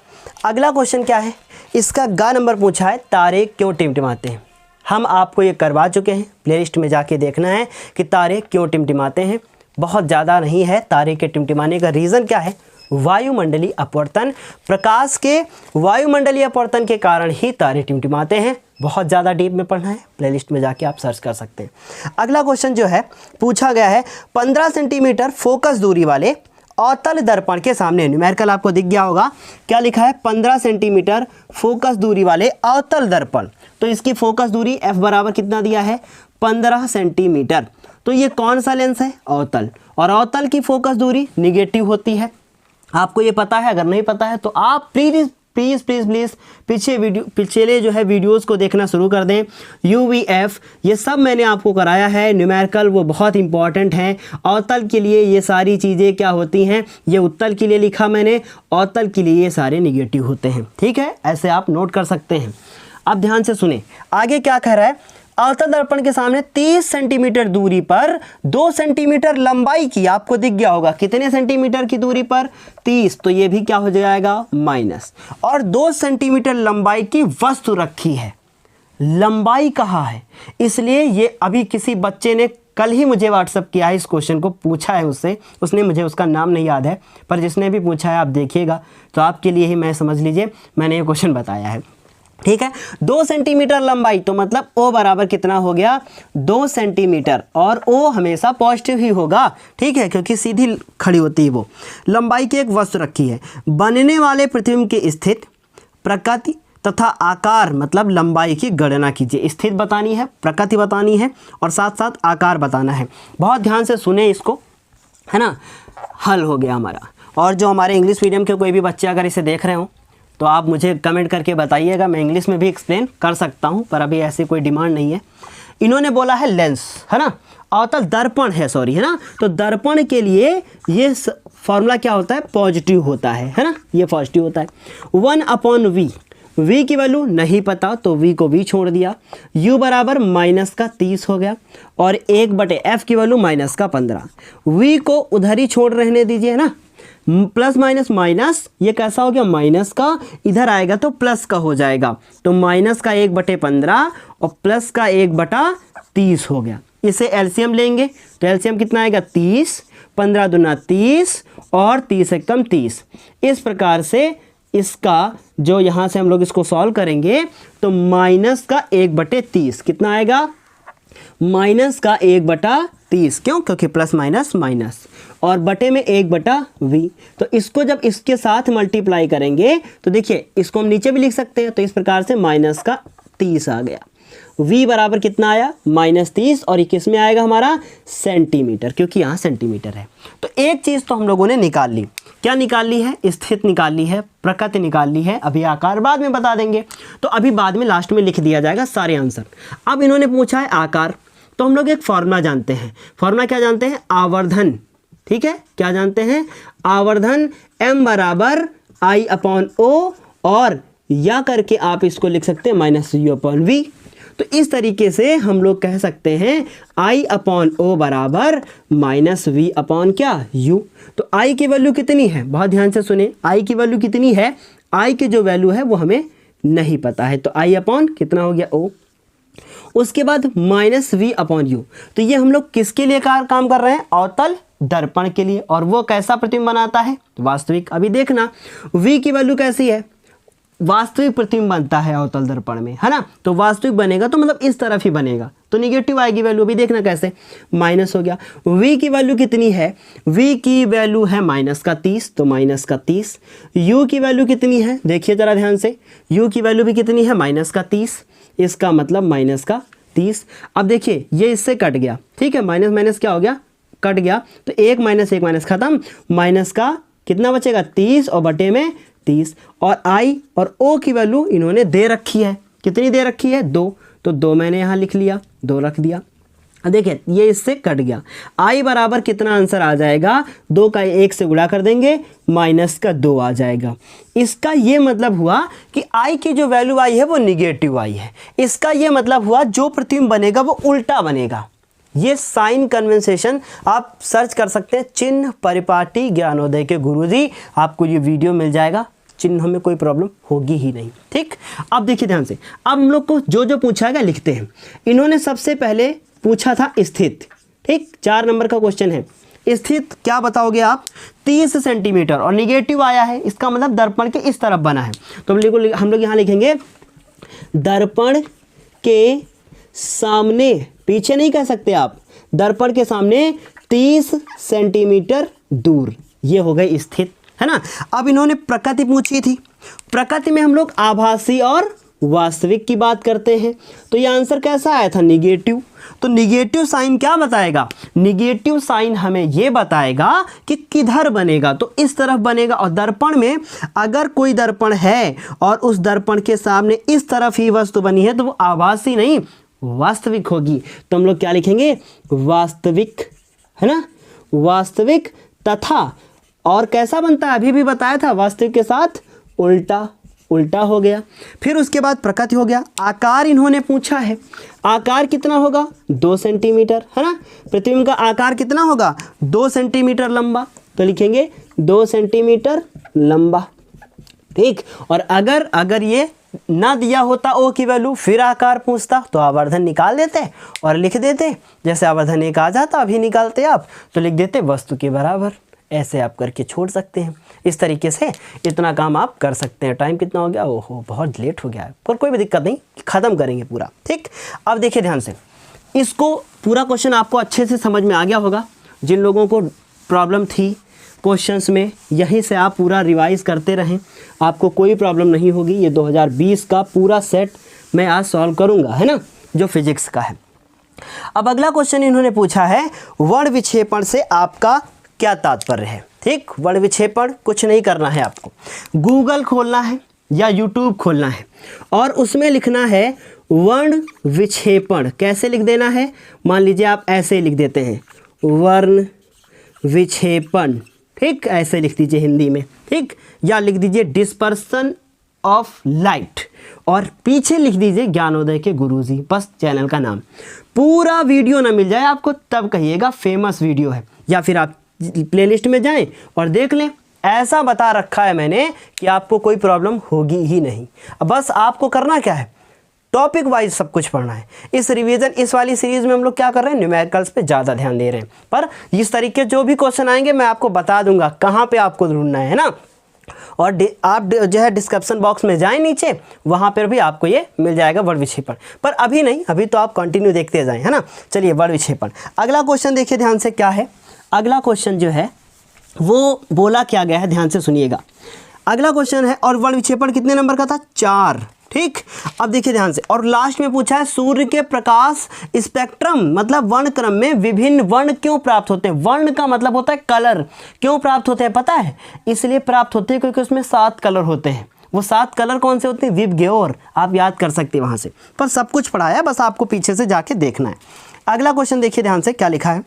अगला क्वेश्चन क्या है? इसका ग नंबर पूछा है, तारे क्यों टिमटिमाते हैं। हम आपको ये करवा चुके हैं, प्लेलिस्ट में जाके देखना है कि तारे क्यों टिमटिमाते हैं। बहुत ज़्यादा नहीं है, तारे के टिमटिमाने का रीज़न क्या है? वायुमंडलीय अपवर्तन। प्रकाश के वायुमंडलीय अपवर्तन के कारण ही तारे टिमटिमाते हैं। बहुत ज़्यादा डीप में पढ़ना है, प्लेलिस्ट में जाके आप सर्च कर सकते हैं। अगला क्वेश्चन जो है पूछा गया है, 15 सेंटीमीटर फोकस दूरी वाले अवतल दर्पण के सामने, न्यूमेरिकल आपको दिख गया होगा, क्या लिखा है? 15 सेंटीमीटर फोकस दूरी वाले अवतल दर्पण। तो इसकी फोकस दूरी f बराबर कितना दिया है? 15 सेंटीमीटर। तो ये कौन सा लेंस है? अवतल। और अवतल की फोकस दूरी निगेटिव होती है, आपको ये पता है। अगर नहीं पता है तो आप प्लीज़ पिछले जो है वीडियोस को देखना शुरू कर दें। UVF ये सब मैंने आपको कराया है, न्यूमेरिकल वो बहुत इंपॉर्टेंट हैं। अवतल के लिए ये सारी चीज़ें क्या होती हैं, ये उत्तल के लिए लिखा मैंने, अवतल के लिए ये सारे निगेटिव होते हैं। ठीक है, ऐसे आप नोट कर सकते हैं। अब ध्यान से सुने आगे क्या कह रहा है। अवतल दर्पण के सामने 30 सेंटीमीटर दूरी पर 2 सेंटीमीटर लंबाई की, आपको दिख गया होगा कितने सेंटीमीटर की दूरी पर? 30, तो ये भी क्या हो जाएगा? माइनस। और 2 सेंटीमीटर लंबाई की वस्तु रखी है। लंबाई कहाँ है? इसलिए ये अभी किसी बच्चे ने कल ही मुझे व्हाट्सअप किया है, इस क्वेश्चन को पूछा है उससे, उसने मुझे उसका नाम नहीं याद है, पर जिसने भी पूछा है आप देखिएगा तो आपके लिए ही मैं समझ लीजिए मैंने ये क्वेश्चन बताया है। ठीक है, 2 सेंटीमीटर लंबाई, तो मतलब O बराबर कितना हो गया? 2 सेंटीमीटर, और O हमेशा पॉजिटिव ही होगा। ठीक है, क्योंकि सीधी खड़ी होती है वो। लंबाई की एक वस्तु रखी है। बनने वाले प्रतिबिंब के स्थित प्रकृति तथा आकार मतलब लंबाई की गणना कीजिए। स्थित बतानी है, प्रकृति बतानी है और साथ साथ आकार बताना है। बहुत ध्यान से सुने इसको, है ना। हल हो गया हमारा। और जो हमारे इंग्लिश मीडियम के कोई भी बच्चे अगर इसे देख रहे हो तो आप मुझे कमेंट करके बताइएगा, मैं इंग्लिश में भी एक्सप्लेन कर सकता हूँ, पर अभी ऐसी कोई डिमांड नहीं है। इन्होंने बोला है लेंस, है ना, अवतल दर्पण है, सॉरी, है ना। तो दर्पण के लिए ये फॉर्मूला क्या होता है, पॉजिटिव होता है ना, ये पॉजिटिव होता है। 1/v, v की वैल्यू नहीं पता तो v को v छोड़ दिया, u बराबर -30 हो गया और 1/f की वैल्यू -15। v को उधर ही छोड़ रहने दीजिए, है ना। प्लस माइनस माइनस, ये कैसा हो गया, माइनस का, इधर आएगा तो प्लस का हो जाएगा, तो माइनस का 1/15 और प्लस का 1/30 हो गया। इसे एलसीएम लेंगे तो एलसीएम कितना आएगा, 30, 15 दूना 30 और 30 एकम 30। इस प्रकार से इसका जो यहाँ से हम लोग इसको सॉल्व करेंगे तो माइनस का 1/30 कितना आएगा, माइनस का 1/30, क्यों, क्योंकि प्लस माइनस माइनस और बटे में 1/v। तो इसको जब इसके साथ मल्टीप्लाई करेंगे तो देखिए इसको हम नीचे भी लिख सकते हैं, तो इस प्रकार से -30 आ गया। v बराबर कितना आया, -30 और 21 में आएगा हमारा सेंटीमीटर, क्योंकि यहाँ सेंटीमीटर है। तो एक चीज़ तो हम लोगों ने निकाल ली, क्या निकाल ली है, स्थित निकाल ली है, प्रकृति निकाल ली है। अभी आकार बाद में बता देंगे, तो अभी बाद में लास्ट में लिख दिया जाएगा सारे आंसर। अब इन्होंने पूछा है आकार, तो हम लोग एक फॉर्मूला जानते हैं। फॉर्मूला क्या जानते हैं, आवर्धन, ठीक है, क्या जानते हैं, आवर्धन m बराबर I/O, और या करके आप इसको लिख सकते हैं -u/v। तो इस तरीके से हम लोग कह सकते हैं I/O बराबर -v/ क्या, u। तो I की वैल्यू कितनी है, बहुत ध्यान से सुने, I की वैल्यू कितनी है, I की जो वैल्यू है वो हमें नहीं पता है, तो I/ कितना हो गया, O। उसके बाद -v/u। तो ये हम लोग किसके लिए काम कर रहे हैं, अवतल दर्पण के लिए। और वो कैसा प्रतिबिंब बनाता है, वास्तविक। अभी देखना v की वैल्यू कैसी है, वास्तविक प्रतिबिंब बनता है अवतल दर्पण में, है ना। तो वास्तविक बनेगा तो मतलब इस तरफ ही बनेगा, तो निगेटिव आएगी वैल्यू। अभी देखना कैसे, माइनस हो गया। v की वैल्यू कितनी है, v की वैल्यू है -30, तो -30। u की वैल्यू कितनी है, देखिए जरा ध्यान से, u की वैल्यू भी कितनी है, -30, इसका मतलब -30। अब देखिए ये इससे कट गया, ठीक है, माइनस माइनस क्या हो गया, कट गया, तो 1 - 1 खत्म, माइनस का कितना बचेगा, 30 और बटे में 30। और I और O की वैल्यू इन्होंने दे रखी है, कितनी दे रखी है, 2, तो 2 मैंने यहाँ लिख लिया, 2 रख दिया। अब देखिए ये इससे कट गया, I बराबर कितना आंसर आ जाएगा, 2 का 1 से गुणा कर देंगे, -2 आ जाएगा। इसका ये मतलब हुआ कि I की जो वैल्यू आई है वो निगेटिव आई है। इसका ये मतलब हुआ जो प्रतिबिंब बनेगा वो उल्टा बनेगा। ये साइन कन्वेंसेशन आप सर्च कर सकते हैं, चिन्ह परिपाटी ज्ञानोदय के गुरुजी, आपको ये वीडियो मिल जाएगा, चिन्ह में कोई प्रॉब्लम होगी ही नहीं, ठीक। अब देखिए ध्यान से, अब हम लोग को जो जो पूछाएगा लिखते हैं। इन्होंने सबसे पहले पूछा था स्थित, ठीक, 4 नंबर का क्वेश्चन है। स्थित क्या बताओगे आप, 30 सेंटीमीटर और निगेटिव आया है, इसका मतलब दर्पण के इस तरफ बना है। तो हम लोग यहाँ लिखेंगे दर्पण के सामने, पीछे नहीं कह सकते आप, दर्पण के सामने 30 सेंटीमीटर दूर, ये हो गई स्थित, है ना। अब इन्होंने प्रकृति पूछी थी, प्रकृति में हम लोग आभासी और वास्तविक की बात करते हैं, तो ये आंसर कैसा आया था, निगेटिव। तो निगेटिव साइन क्या बताएगा, निगेटिव साइन हमें ये बताएगा कि किधर बनेगा, तो इस तरफ बनेगा। और दर्पण में अगर कोई दर्पण है और उस दर्पण के सामने इस तरफ ही वस्तु बनी है तो वो आभासी नहीं वास्तविक होगी। तो हम लोग क्या लिखेंगे, वास्तविक, है ना, वास्तविक। तथा और कैसा बनता है, अभी भी बताया था, वास्तविक के साथ उल्टा, उल्टा हो गया। फिर उसके बाद प्रकृति हो गया। आकार इन्होंने पूछा है, आकार कितना होगा, 2 सेंटीमीटर, है ना। प्रतिबिंब का आकार कितना होगा, 2 सेंटीमीटर लंबा, तो लिखेंगे 2 सेंटीमीटर लंबा, ठीक। और अगर ये ना दिया होता O की वैल्यू, फिर आकार पूछता तो आवर्धन निकाल देते और लिख देते, जैसे आवर्धन 1 आ जाता अभी निकालते आप, तो लिख देते वस्तु के बराबर। ऐसे आप करके छोड़ सकते हैं। इस तरीके से इतना काम आप कर सकते हैं। टाइम कितना हो गया, ओहो बहुत लेट हो गया है, पर कोई भी दिक्कत नहीं, ख़त्म करेंगे पूरा, ठीक। अब देखिए ध्यान से, इसको पूरा क्वेश्चन आपको अच्छे से समझ में आ गया होगा। जिन लोगों को प्रॉब्लम थी क्वेश्चंस में, यहीं से आप पूरा रिवाइज करते रहें, आपको कोई प्रॉब्लम नहीं होगी। ये 2020 का पूरा सेट मैं आज सॉल्व करूँगा, है ना, जो फिजिक्स का है। अब अगला क्वेश्चन इन्होंने पूछा है, वर्ण विक्षेपण से आपका क्या तात्पर्य है। ठीक, वर्ण विक्षेपण कुछ नहीं करना है आपको, गूगल खोलना है या यूट्यूब खोलना है और उसमें लिखना है वर्ण विक्षेपण। कैसे लिख देना है, मान लीजिए आप ऐसे लिख देते हैं वर्ण विक्षेपण, ठीक, ऐसे लिख दीजिए हिंदी में, ठीक, या लिख दीजिए डिस्पर्सन ऑफ लाइट और पीछे लिख दीजिए ज्ञानोदय के गुरुजी, बस चैनल का नाम। पूरा वीडियो ना मिल जाए आपको तब कहिएगा फेमस वीडियो है, या फिर आप प्लेलिस्ट में जाएं और देख लें। ऐसा बता रखा है मैंने कि आपको कोई प्रॉब्लम होगी ही नहीं। अब बस आपको करना क्या है, टॉपिक वाइज सब कुछ पढ़ना है। इस रिवीजन, इस वाली सीरीज में हम लोग क्या कर रहे हैं, न्यूमेरिकल्स पे ज़्यादा ध्यान दे रहे हैं, पर इस तरीके जो भी क्वेश्चन आएंगे मैं आपको बता दूंगा कहाँ पे आपको ढूंढना है ना। और आप जो है डिस्क्रिप्शन बॉक्स में जाएं नीचे, वहाँ पर भी आपको ये मिल जाएगा वर्ण विक्षेपण, पर अभी नहीं, अभी तो आप कंटिन्यू देखते जाएं, है ना। चलिए वर्ण विक्षेपण, अगला क्वेश्चन देखिए ध्यान से क्या है। अगला क्वेश्चन जो है वो बोला क्या गया है, ध्यान से सुनिएगा। अगला क्वेश्चन है, और वर्ण विक्षेपण कितने नंबर का था, 4, ठीक। अब देखिए ध्यान से, और लास्ट में पूछा है सूर्य के प्रकाश स्पेक्ट्रम मतलब वर्ण क्रम में विभिन्न वर्ण क्यों प्राप्त होते हैं। वर्ण का मतलब होता है कलर, क्यों प्राप्त होते हैं पता है, इसलिए प्राप्त होते हैं क्योंकि उसमें 7 कलर होते हैं। वो 7 कलर कौन से होते हैं, विबग्योर, आप याद कर सकते हैं वहाँ से, पर सब कुछ पढ़ाया है, बस आपको पीछे से जाके देखना है। अगला क्वेश्चन देखिए ध्यान से क्या लिखा है,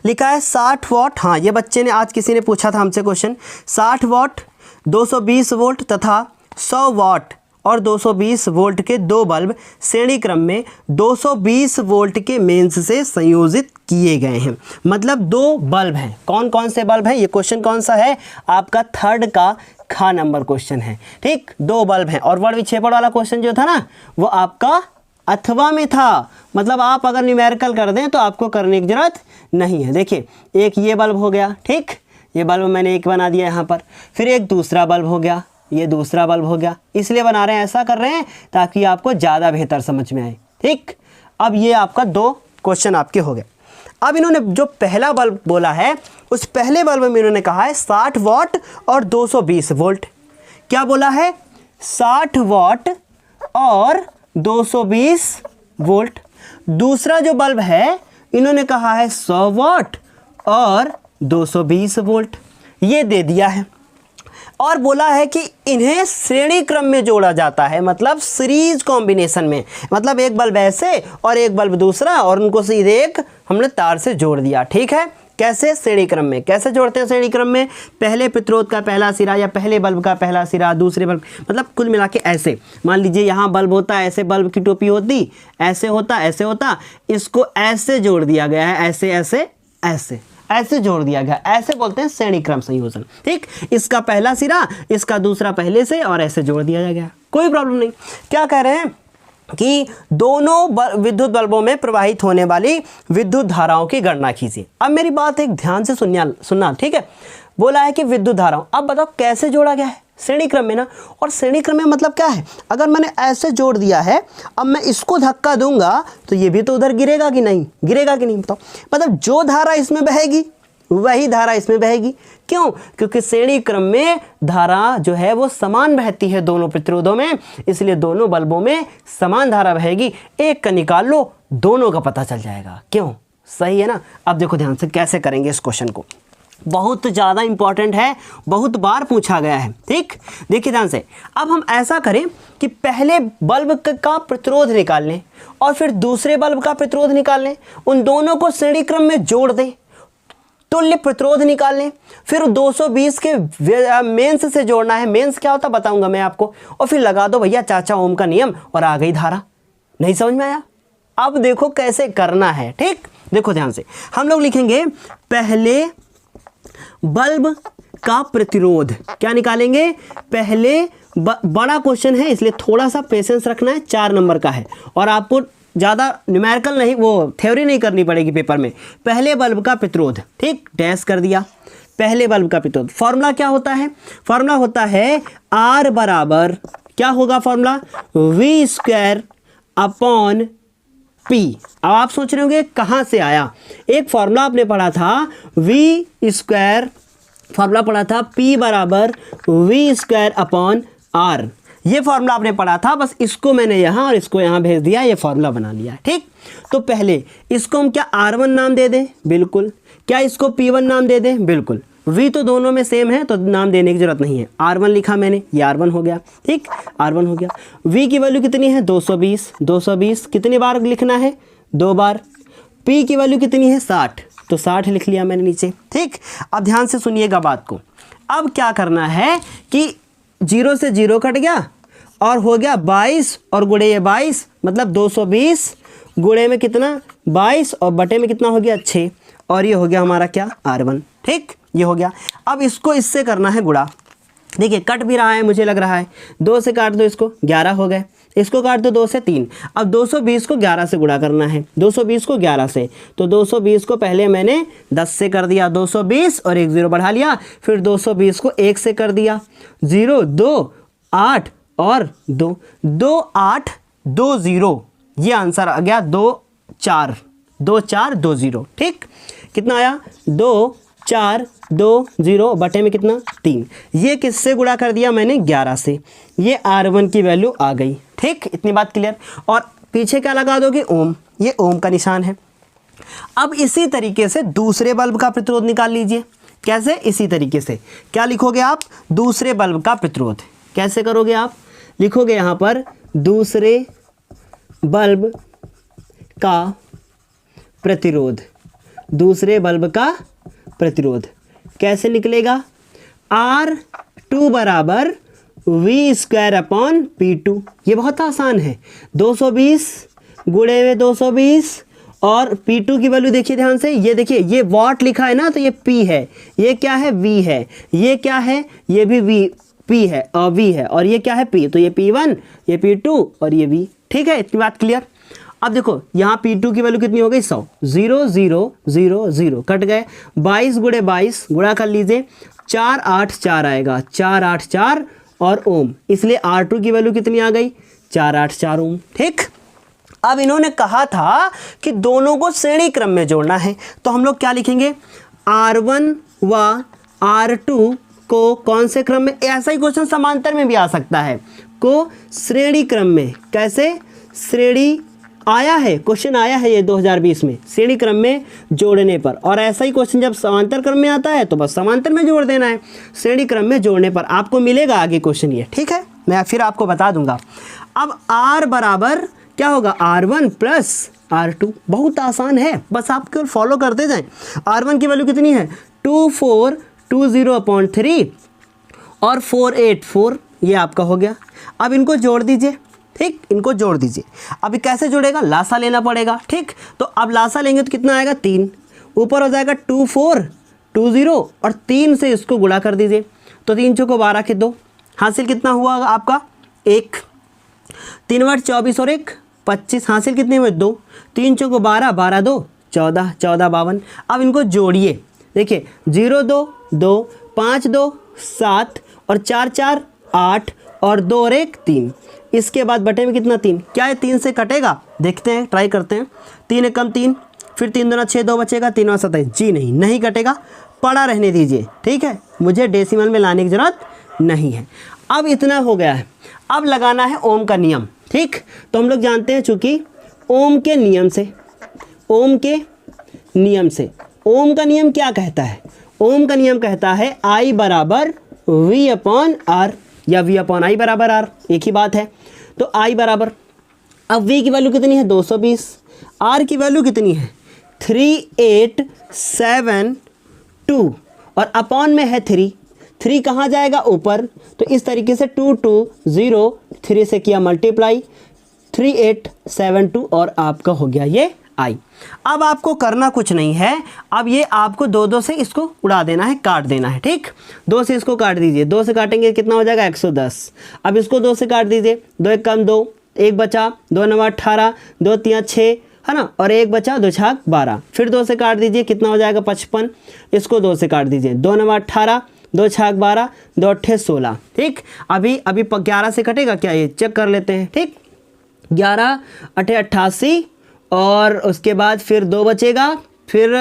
लिखा है 60 वाट, हाँ ये बच्चे ने आज किसी ने पूछा था हमसे क्वेश्चन, 60 वाट 220 वोल्ट तथा 100 वाट और 220 वोल्ट के 2 बल्ब श्रेणी क्रम में 220 वोल्ट के मेंस से संयोजित किए गए हैं। मतलब 2 बल्ब हैं, कौन कौन से बल्ब हैं, ये क्वेश्चन कौन सा है आपका, 3rd का खा नंबर क्वेश्चन है, ठीक। 2 बल्ब हैं, और वर्ण विक्षेपण वाला क्वेश्चन जो था ना वो आपका अथवा में था, मतलब आप अगर न्यूमेरिकल कर दें तो आपको करने की जरूरत नहीं है। देखिए एक ये बल्ब हो गया, ठीक, ये बल्ब मैंने एक बना दिया यहाँ पर, फिर एक दूसरा बल्ब हो गया, ये दूसरा बल्ब हो गया, इसलिए बना रहे हैं, ऐसा कर रहे हैं ताकि आपको ज़्यादा बेहतर समझ में आए, ठीक। अब ये आपका 2 क्वेश्चन आपके हो गए। अब इन्होंने जो पहला बल्ब बोला है उस पहले बल्ब में इन्होंने कहा है 60 वाट और 220 वोल्ट। क्या बोला है, 60 वाट और 220 वोल्ट। दूसरा जो बल्ब है इन्होंने कहा है 100 वाट और 220 वोल्ट, ये दे दिया है। और बोला है कि इन्हें श्रेणी क्रम में जोड़ा जाता है, मतलब सीरीज कॉम्बिनेशन में, मतलब एक बल्ब ऐसे और एक बल्ब दूसरा और उनको सीधे एक हमने तार से जोड़ दिया, ठीक है। कैसे, श्रेणी क्रम में। कैसे जोड़ते हैं श्रेणी क्रम में, पहले प्रतिरोध का पहला सिरा या पहले बल्ब का पहला सिरा, दूसरे बल्ब, मतलब कुल मिला के ऐसे। मान लीजिए यहाँ बल्ब होता, ऐसे बल्ब की टोपी होती, ऐसे होता, ऐसे होता, इसको ऐसे जोड़ दिया गया है, ऐसे ऐसे ऐसे ऐसे जोड़ दिया गया, ऐसे बोलते हैं श्रेणी क्रम संयोजन, ठीक। इसका पहला सिरा, इसका दूसरा पहले से, और ऐसे जोड़ दिया गया, कोई प्रॉब्लम नहीं। क्या कह रहे हैं कि दोनों विद्युत बल्बों में प्रवाहित होने वाली विद्युत धाराओं की गणना कीजिए। अब मेरी बात एक ध्यान से सुनना, ठीक है। बोला है कि विद्युत धाराओं, अब बताओ कैसे जोड़ा गया है, श्रेणी क्रम में ना। और श्रेणी क्रम में मतलब क्या है, अगर मैंने ऐसे जोड़ दिया है, अब मैं इसको धक्का दूंगा तो ये भी तो उधर गिरेगा कि नहीं, गिरेगा कि नहीं, बताओ। मतलब जो धारा इसमें बहेगी वही धारा इसमें बहेगी, क्यों, क्योंकि श्रेणी क्रम में धारा जो है वो समान बहती है दोनों प्रतिरोधों में, इसलिए दोनों बल्बों में समान धारा बहेगी। एक का निकाल लो, दोनों का पता चल जाएगा, क्यों, सही है ना। अब देखो ध्यान से कैसे करेंगे इस क्वेश्चन को, बहुत ज़्यादा इंपॉर्टेंट है, बहुत बार पूछा गया है, ठीक। देखिए ध्यान से, अब हम ऐसा करें कि पहले बल्ब का प्रतिरोध निकाल लें और फिर दूसरे बल्ब का प्रतिरोध निकाल लें, उन दोनों को श्रेणी क्रम में जोड़ दें, तुल्य प्रतिरोध निकाल लें, फिर 220 के मेंस से जोड़ना है, मेंस क्या होता बताऊंगा मैं आपको, और फिर लगा दो भैया चाचा ओम का नियम और आ गई धारा। नहीं समझ में आया, अब देखो कैसे करना है, ठीक। देखो ध्यान से, हम लोग लिखेंगे पहले बल्ब का प्रतिरोध, क्या निकालेंगे, पहले बड़ा क्वेश्चन है इसलिए थोड़ा सा पेशेंस रखना है, 4 नंबर का है और आपको ज़्यादा न्यूमेरिकल नहीं, वो थ्योरी नहीं करनी पड़ेगी पेपर में। पहले बल्ब का प्रतिरोध, ठीक, डैश कर दिया, पहले बल्ब का प्रतिरोध। फॉर्मूला क्या होता है, फॉर्मूला होता है R बराबर, क्या होगा फॉर्मूला, V² अपॉन P। अब आप सोच रहे होंगे कहाँ से आया, एक फॉर्मूला आपने पढ़ा था V² फॉर्मूला पढ़ा था P बराबर v²/r। ये फॉर्मूला आपने पढ़ा था, बस इसको मैंने यहाँ और इसको यहाँ भेज दिया, ये फॉर्मूला बना लिया। ठीक, तो पहले इसको हम क्या R1 नाम दे दें? बिल्कुल। क्या इसको P1 नाम दे दें? बिल्कुल। V तो दोनों में सेम है तो नाम देने की जरूरत नहीं है। R1 लिखा मैंने, ये R1 हो गया। ठीक, R1 हो गया। V की वैल्यू कितनी है? 220। 220 कितनी बार लिखना है? 2 बार। P की वैल्यू कितनी है? 60, तो 60 लिख लिया मैंने नीचे। ठीक, अब ध्यान से सुनिएगा बात को। अब क्या करना है कि 0 से 0 कट गया और हो गया 22 और गुणे ये 22, मतलब 220 गुणे में कितना? 22 और बटे में कितना हो गया? 6, और ये हो गया हमारा क्या? R1। ठीक, ये हो गया। अब इसको इससे करना है गुणा। देखिए कट भी रहा है, मुझे लग रहा है 2 से काट दो इसको, 11 हो गए। इसको काट दो 2 से 3। अब 220 को 11 से गुणा करना है, 220 को 11 से, तो 220 को पहले मैंने 10 से कर दिया, 220 और एक 0 बढ़ा लिया, फिर 220 को 1 से कर दिया, 0 2 8 और 2 2 8 2 0, ये आंसर आ गया 2 4 2 4 2 0। ठीक, कितना आया? 2 4 2 0 बटे में कितना? 3। ये किससे गुणा कर दिया मैंने? 11 से। ये R1 की वैल्यू आ गई। ठीक, इतनी बात क्लियर। और पीछे क्या लगा दोगे? ओम, ये ओम का निशान है। अब इसी तरीके से दूसरे बल्ब का प्रतिरोध निकाल लीजिए। कैसे? इसी तरीके से क्या लिखोगे आप? दूसरे बल्ब का प्रतिरोध। कैसे करोगे आप? लिखोगे यहाँ पर दूसरे बल्ब का प्रतिरोध। दूसरे बल्ब का प्रतिरोध कैसे निकलेगा? R2 बराबर v²/P2। ये बहुत आसान है। 220 गुणे में 220 और P2 की वैल्यू देखिए ध्यान से। ये देखिए, ये वाट लिखा है ना, तो ये P है, ये क्या है? V है। ये क्या है? ये भी V P है और V है, और ये क्या है? P, तो ये P1, ये P2 और ये V। ठीक है, इतनी बात क्लियर। अब देखो यहाँ P2 की वैल्यू कितनी हो गई? 100। 0 0 0 0 कट गए। 22 गुणे 22 गुणा कर लीजिए, 4 8 4 आएगा, 4 8 4 और ओम, इसलिए R2 की वैल्यू कितनी आ गई? 4 8 4 ओम। ठीक, अब इन्होंने कहा था कि दोनों को श्रेणी क्रम में जोड़ना है, तो हम लोग क्या लिखेंगे? R1 व R2 को कौन से क्रम में? ऐसा ही क्वेश्चन समांतर में भी आ सकता है, को श्रेणी क्रम में। कैसे? श्रेणी आया है, क्वेश्चन आया है ये 2020 में, श्रेणी क्रम में जोड़ने पर। और ऐसा ही क्वेश्चन जब समांतर क्रम में आता है तो बस समांतर में जोड़ देना है। श्रेणी क्रम में जोड़ने पर आपको मिलेगा आगे क्वेश्चन ये। ठीक है, मैं फिर आपको बता दूंगा। अब R बराबर क्या होगा? R1 plus R2। बहुत आसान है, बस आप केवल फॉलो करते जाएं। R1 की वैल्यू कितनी है? 2420/3 और 484, ये आपका हो गया। अब इनको जोड़ दीजिए। ठीक, इनको जोड़ दीजिए। अभी कैसे जोड़ेगा? लासा लेना पड़ेगा। ठीक, तो अब लासा लेंगे तो कितना आएगा? 3। ऊपर हो जाएगा 2420 और 3 से इसको गुणा कर दीजिए, तो 3 चौको 12 के 2, हासिल कितना हुआ आपका? 1। 3 × 24 और 1 25, हासिल कितने हुए? 2। 3 चौको 12, 12 2 14, 14 52। अब इनको जोड़िए। देखिए 0 2 2 5 2 7 और 4 4 8 और 2 और 1 3। इसके बाद बटे में कितना? 3। क्या है? 3 से कटेगा? देखते हैं, ट्राई करते हैं। 3 एकम 3, फिर 3 दूना 6, 2 बचेगा, 3 और 27। जी नहीं कटेगा, पड़ा रहने दीजिए। ठीक है, मुझे डेसिमल में लाने की ज़रूरत नहीं है। अब इतना हो गया है, अब लगाना है ओम का नियम। ठीक, तो हम लोग जानते हैं चूँकि ओम के नियम से, ओम के नियम से, ओम का नियम क्या कहता है? ओम का नियम कहता है I बराबर V/R या V/I बराबर R, एक ही बात है। तो I बराबर, अब V की वैल्यू कितनी है? 220। R की वैल्यू कितनी है? 3872 और अपॉन में है 3। 3 कहाँ जाएगा? ऊपर। तो इस तरीके से 2203 से किया मल्टीप्लाई, 3872 और आपका हो गया ये I। अब आपको करना कुछ नहीं है, अब ये आपको 2 से इसको उड़ा देना है, काट देना है। ठीक, 2 से इसको काट दीजिए, 2 से काटेंगे कितना हो जाएगा? 110। अब इसको 2 से काट दीजिए, 2 एक कम 2, 1 बचा, 2 9 18, 2 3 6 है ना, और 1 बचा, 2 6 12। फिर 2 से काट दीजिए, कितना हो जाएगा? 55। इसको 2 से काट दीजिए, 2 9 18, 2 6 12, 2 8 16। ठीक, अभी 11 से कटेगा क्या? ये चेक कर लेते हैं। ठीक, 11 8 88 और उसके बाद फिर 2 बचेगा, फिर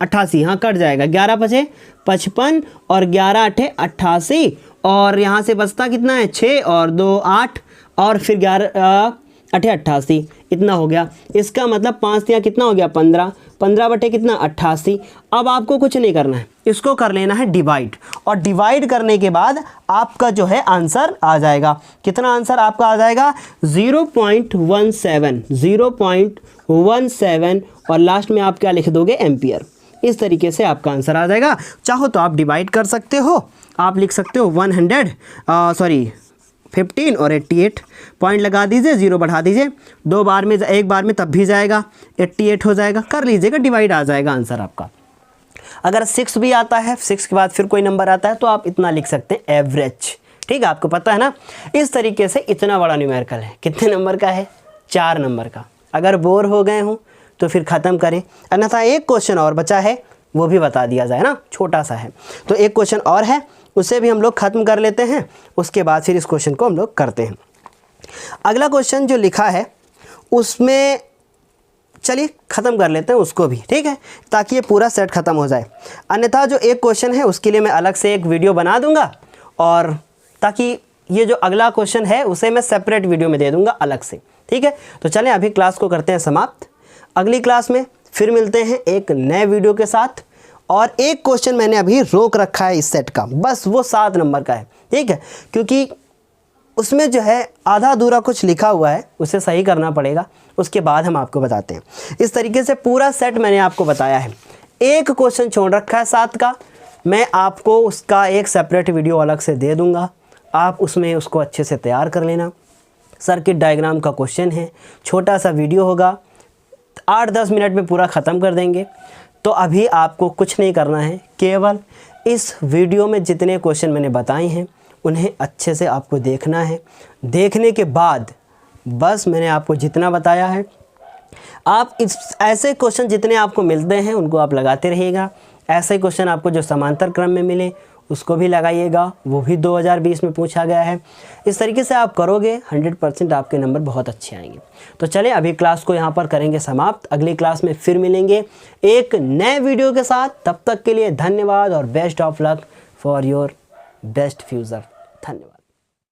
88, हाँ कट जाएगा, 11 पचे 55 और 11 अठे 88 और यहाँ से बचता कितना है 6 और 2 8 और फिर 11 अठे 88, इतना हो गया। इसका मतलब 5 या कितना हो गया 15, 15 बटे कितना 88। अब आपको कुछ नहीं करना है, इसको कर लेना है डिवाइड, और डिवाइड करने के बाद आपका जो है आंसर आ जाएगा। कितना आंसर आपका आ जाएगा 0.17, 0.17 और लास्ट में आप क्या लिख दोगे एम्पियर। इस तरीके से आपका आंसर आ जाएगा। चाहो तो आप डिवाइड कर सकते हो, आप लिख सकते हो 15 और 88 पॉइंट लगा दीजिए, 0 बढ़ा दीजिए, एक बार में तब भी जाएगा, 88 हो जाएगा, कर लीजिएगा डिवाइड, आ जाएगा आंसर आपका। अगर 6 भी आता है, 6 के बाद फिर कोई नंबर आता है तो आप इतना लिख सकते हैं एवरेज। ठीक है, आपको पता है ना। इस तरीके से इतना बड़ा न्यूमेरिकल है, कितने नंबर का है 4 नंबर का। अगर बोर हो गए हो तो फिर ख़त्म करें, अन्यथा एक क्वेश्चन और बचा है वो भी बता दिया जाए ना, छोटा सा है तो एक क्वेश्चन और है, उसे भी हम लोग ख़त्म कर लेते हैं, उसके बाद फिर इस क्वेश्चन को हम लोग करते हैं। अगला क्वेश्चन जो लिखा है उसमें चलिए ख़त्म कर लेते हैं उसको भी, ठीक है, ताकि ये पूरा सेट ख़त्म हो जाए। अन्यथा जो एक क्वेश्चन है उसके लिए मैं अलग से एक वीडियो बना दूंगा, और ताकि ये जो अगला क्वेश्चन है उसे मैं सेपरेट वीडियो में दे दूंगा अलग से। ठीक है, तो चलें अभी क्लास को करते हैं समाप्त। अगली क्लास में फिर मिलते हैं एक नए वीडियो के साथ, और एक क्वेश्चन मैंने अभी रोक रखा है इस सेट का, बस वो 7 नंबर का है। ठीक है, क्योंकि उसमें जो है आधा अधूरा कुछ लिखा हुआ है, उसे सही करना पड़ेगा, उसके बाद हम आपको बताते हैं। इस तरीके से पूरा सेट मैंने आपको बताया है। एक क्वेश्चन छोड़ रखा है 7 का, मैं आपको उसका एक सेपरेट वीडियो अलग से दे दूंगा, आप उसमें उसको अच्छे से तैयार कर लेना। सर्किट डायग्राम का क्वेश्चन है, छोटा सा वीडियो होगा, 8-10 मिनट में पूरा ख़त्म कर देंगे। तो अभी आपको कुछ नहीं करना है, केवल इस वीडियो में जितने क्वेश्चन मैंने बताए हैं उन्हें अच्छे से आपको देखना है। देखने के बाद बस मैंने आपको जितना बताया है, आप इस ऐसे क्वेश्चन जितने आपको मिलते हैं उनको आप लगाते रहिएगा। ऐसे क्वेश्चन आपको जो समांतर क्रम में मिले उसको भी लगाइएगा, वो भी 2020 में पूछा गया है। इस तरीके से आप करोगे 100% आपके नंबर बहुत अच्छे आएंगे। तो चलें अभी क्लास को यहाँ पर करेंगे समाप्त, अगली क्लास में फिर मिलेंगे एक नए वीडियो के साथ। तब तक के लिए धन्यवाद और best of luck for your best future. धन्यवाद।